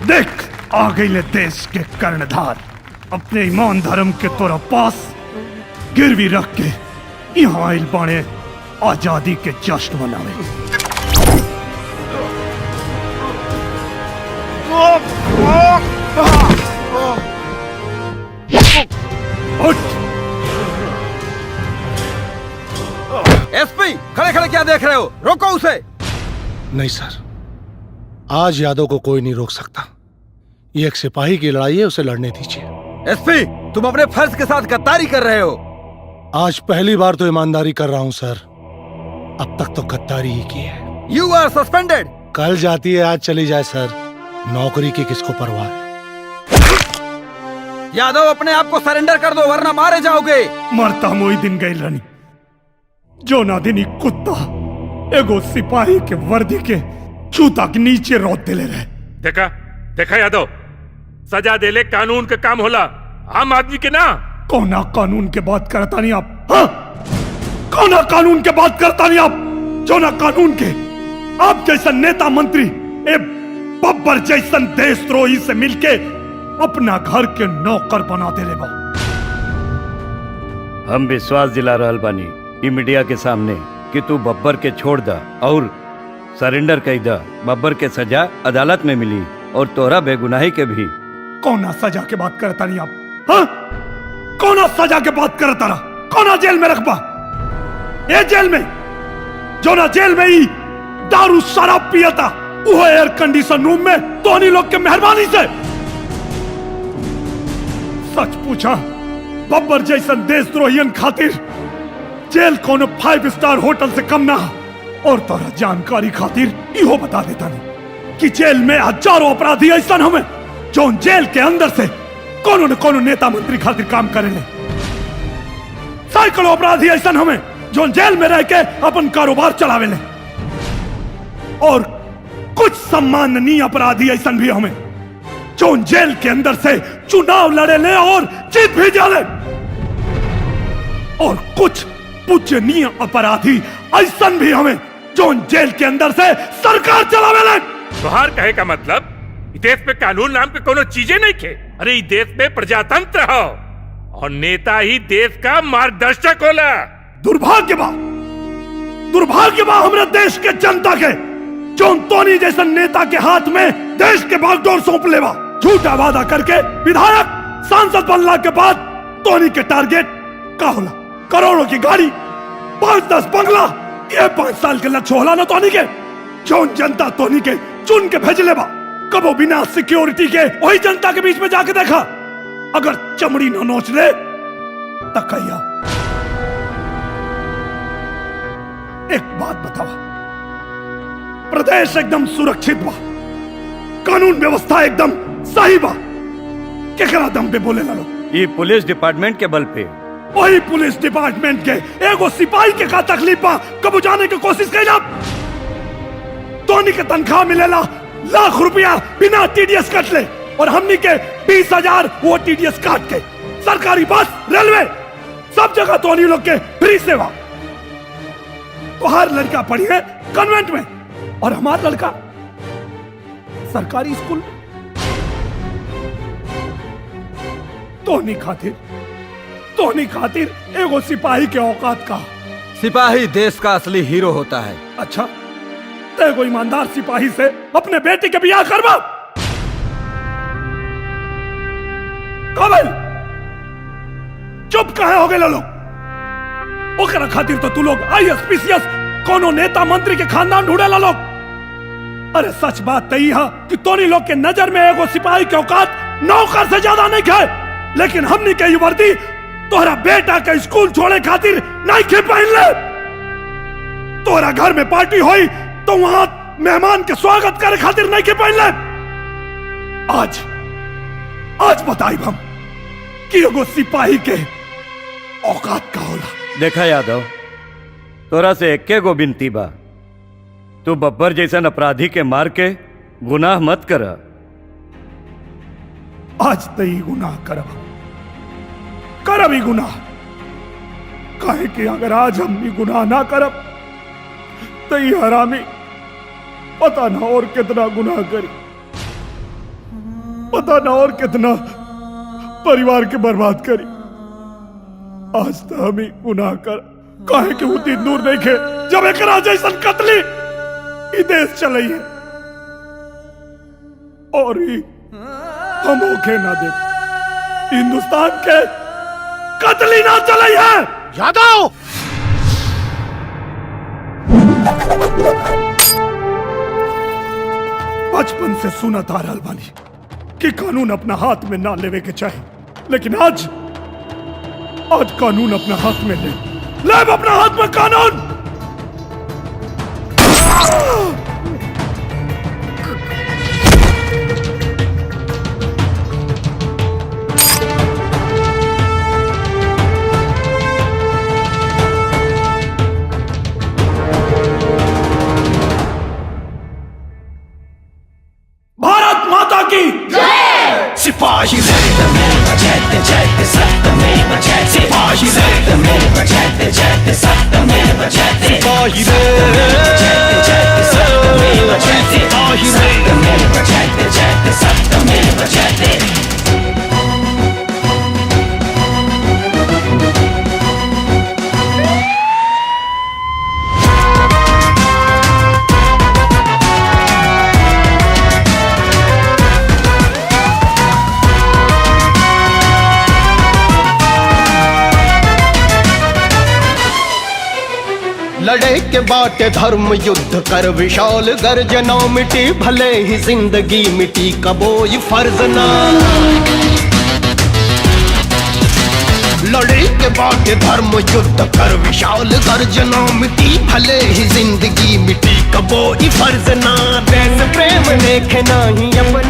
देख आ गई ले देश के कर्णधार अपने ईमान धर्म के तोरा पास गिरवी रख के यहाँ आइल बाणे आजादी के जश्न मनावे। एसपी खड़े खड़े क्या देख रहे हो? रोको उसे। नहीं सर, आज यादव को कोई नहीं रोक सकता। ये एक सिपाही की लड़ाई है, उसे लड़ने दीजिए। एसपी तुम अपने फर्ज के साथ गद्दारी कर रहे हो। आज पहली बार तो ईमानदारी कर रहा हूं सर, अब तक तो गद्दारी ही की है। You are suspended. कल जाती है आज चली जाए सर, नौकरी की किसको परवाह है। यादव अपने आप को सरेंडर कर दो वरना मारे जाओगे। मरता मोई दिन गई रानी जो ना दिन कुत्ता एगो सिपाही के वर्दी के जूता के नीचे रोत दिले रहे। देखा देखा यादव, सजा देले कानून का काम होला, आम आदमी के ना। कौना कानून के बात करता नहीं आप? हाँ? कौना कानून के बात करता नहीं आप? जो ना कानून के आप जैसा नेता मंत्री ए बब्बर जैसन देशद्रोही से मिलके अपना घर के नौकर बना दे ले बा। हम विश्वास दिला रहल बानी ई मीडिया के सामने कि तू बब्बर के छोड़ दा और सरेंडर कर दा। बब्बर के सजा अदालत में मिली और तोरा बेगुनाही के भी। कौना सजा के बात करता नहीं आप? हाँ? कौना सजा के बात करता रहा? कौना जेल में रखबा? ये जेल में जो ना जेल में ही दारू शराब पियता वो एयर कंडीशन रूम में तोनी लोग के मेहरबानी से। सच पूछा बब्बर जैसन देशद्रोहियन खातिर जेल कोनो 5 स्टार होटल से कम ना। और तोरा जानकारी खातिर इहो बता देता नहीं कि जेल में हजारों अपराधी ऐसा हमें जो जेल के अंदर से कोनो न कोनो नेता मंत्री खातिर काम करेंगे। सैकड़ों अपराधी ऐसा हमें जो जेल में रह के अपन कारोबार चलावे ले। और कुछ सम्माननीय अपराधी ऐसा भी हमें जो जेल के अंदर से चुनाव लड़े ले और जीत भी जाले। और कुछ पूजनीय अपराधी ऐसा भी हमें जो जेल के अंदर से सरकार चलावे ले। तुहार कहे का मतलब देश पे कानून नाम के कोनो चीजें नहीं खे। अरे देश में प्रजातंत्र हो और नेता ही देश का मार्गदर्शक होला। दुर्भाग्य बा हमारे देश के जनता के जो तोनी जैसे नेता के हाथ में देश के बागडोर सौंप लेवा। झूठा वादा करके विधायक सांसद बनला के बाद तोनी के टारगेट का होला? करोड़ों की गाड़ी, 5-10 बंगला। ये 5 साल के लक्ष्य होला ना तोनी के। जो जनता तोनी के चुन के भेजले बा। कबो बिना सिक्योरिटी के वही जनता के बीच में जाके देखा। अगर चमड़ी न नोच ले तक कहिया। एक बात बतावा, प्रदेश एकदम सुरक्षित बा, कानून व्यवस्था एकदम सही बा, केकरा दम पे बोले लो? ये पुलिस डिपार्टमेंट के बल पे। वही पुलिस डिपार्टमेंट के एगो सिपाही के का तकलीफ बा? कबू जाने की कोशिश कैला? धोनी के तनख्वाह मिलेला लाख रुपया बिना टीडीएस कट ले, और हमनी के 20,000 वो टीडीएस काट के। सरकारी बस, रेलवे, सब जगह धोनी लोग के फ्री सेवा। तो हर लड़का पढ़ी है कन्वेंट में, और हमारा लड़का सरकारी स्कूल। धोनी खातिर एगो सिपाही के औकात का। सिपाही देश का असली हीरो होता है। अच्छा, तो एगो ईमानदार सिपाही से अपने बेटी के बियाह करवा? कबल चुप कहे हो गए लोग? ओकरा खातिर तो तू लोग आईएएस पीसीएस कोनो नेता मंत्री के खानदान ढूंढेला लोग। अरे सच बात तई है कि तोनी लोग के नजर में एगो सिपाही के औकात नौकर से ज्यादा नहीं है, लेकिन हमनी के वर्दी तोहरा बेटा के स्कूल छोड़े खातिर नहीं खे पहन ले। तोहरा घर में पार्टी होई तो वहां मेहमान के स्वागत करे खातिर नहीं खे पहन ले। आज बताई हम कि एगो सिपाही के औकात का होला। देखा यादव, तोरा से एक्के गो बिनती बा, तू बब्बर जैसन अपराधी के मार के गुनाह मत कर। आज तई गुनाह करब ही गुनाह, काहे कि अगर आज हम भी गुनाह ना करब तो ये हरामी पता ना और कितना गुनाह करी, पता ना और कितना परिवार के बर्बाद करी। आज तो हम ही गुनाह कर, काहे कि उतनी दूर नहीं खे जब एक जैसन कतली ई देश चलई है, और ही हम ओखे ना दे हिंदुस्तान के कतली ना चलई है। यादव, बचपन से सुनत आ रहल बानी कि कानून अपना हाथ में ना लेवे के चाहे, लेकिन आज कानून अपना हाथ में ले अपना हाथ में कानून। भारत माता की जय। सिपाही सत्यमेव जयते जयते सत्यमेव जयते। सिपाही सत्यमेव जयते जयते सत्यमेव जयते। सिपाही जयते जयते सत्यमेव जयते। सिपाही सत्यमेव जयते जयते सत्यमेव जयते। लड़े के बाटे धर्म युद्ध कर विशाल गर्जना मिटी, भले ही जिंदगी मिटी कबोई फर्ज ना। लड़े के बाटे धर्म युद्ध कर विशाल गर्जना मिटी, भले ही जिंदगी मिटी कबोई फर्ज ना। देश प्रेम देखे नाही अपने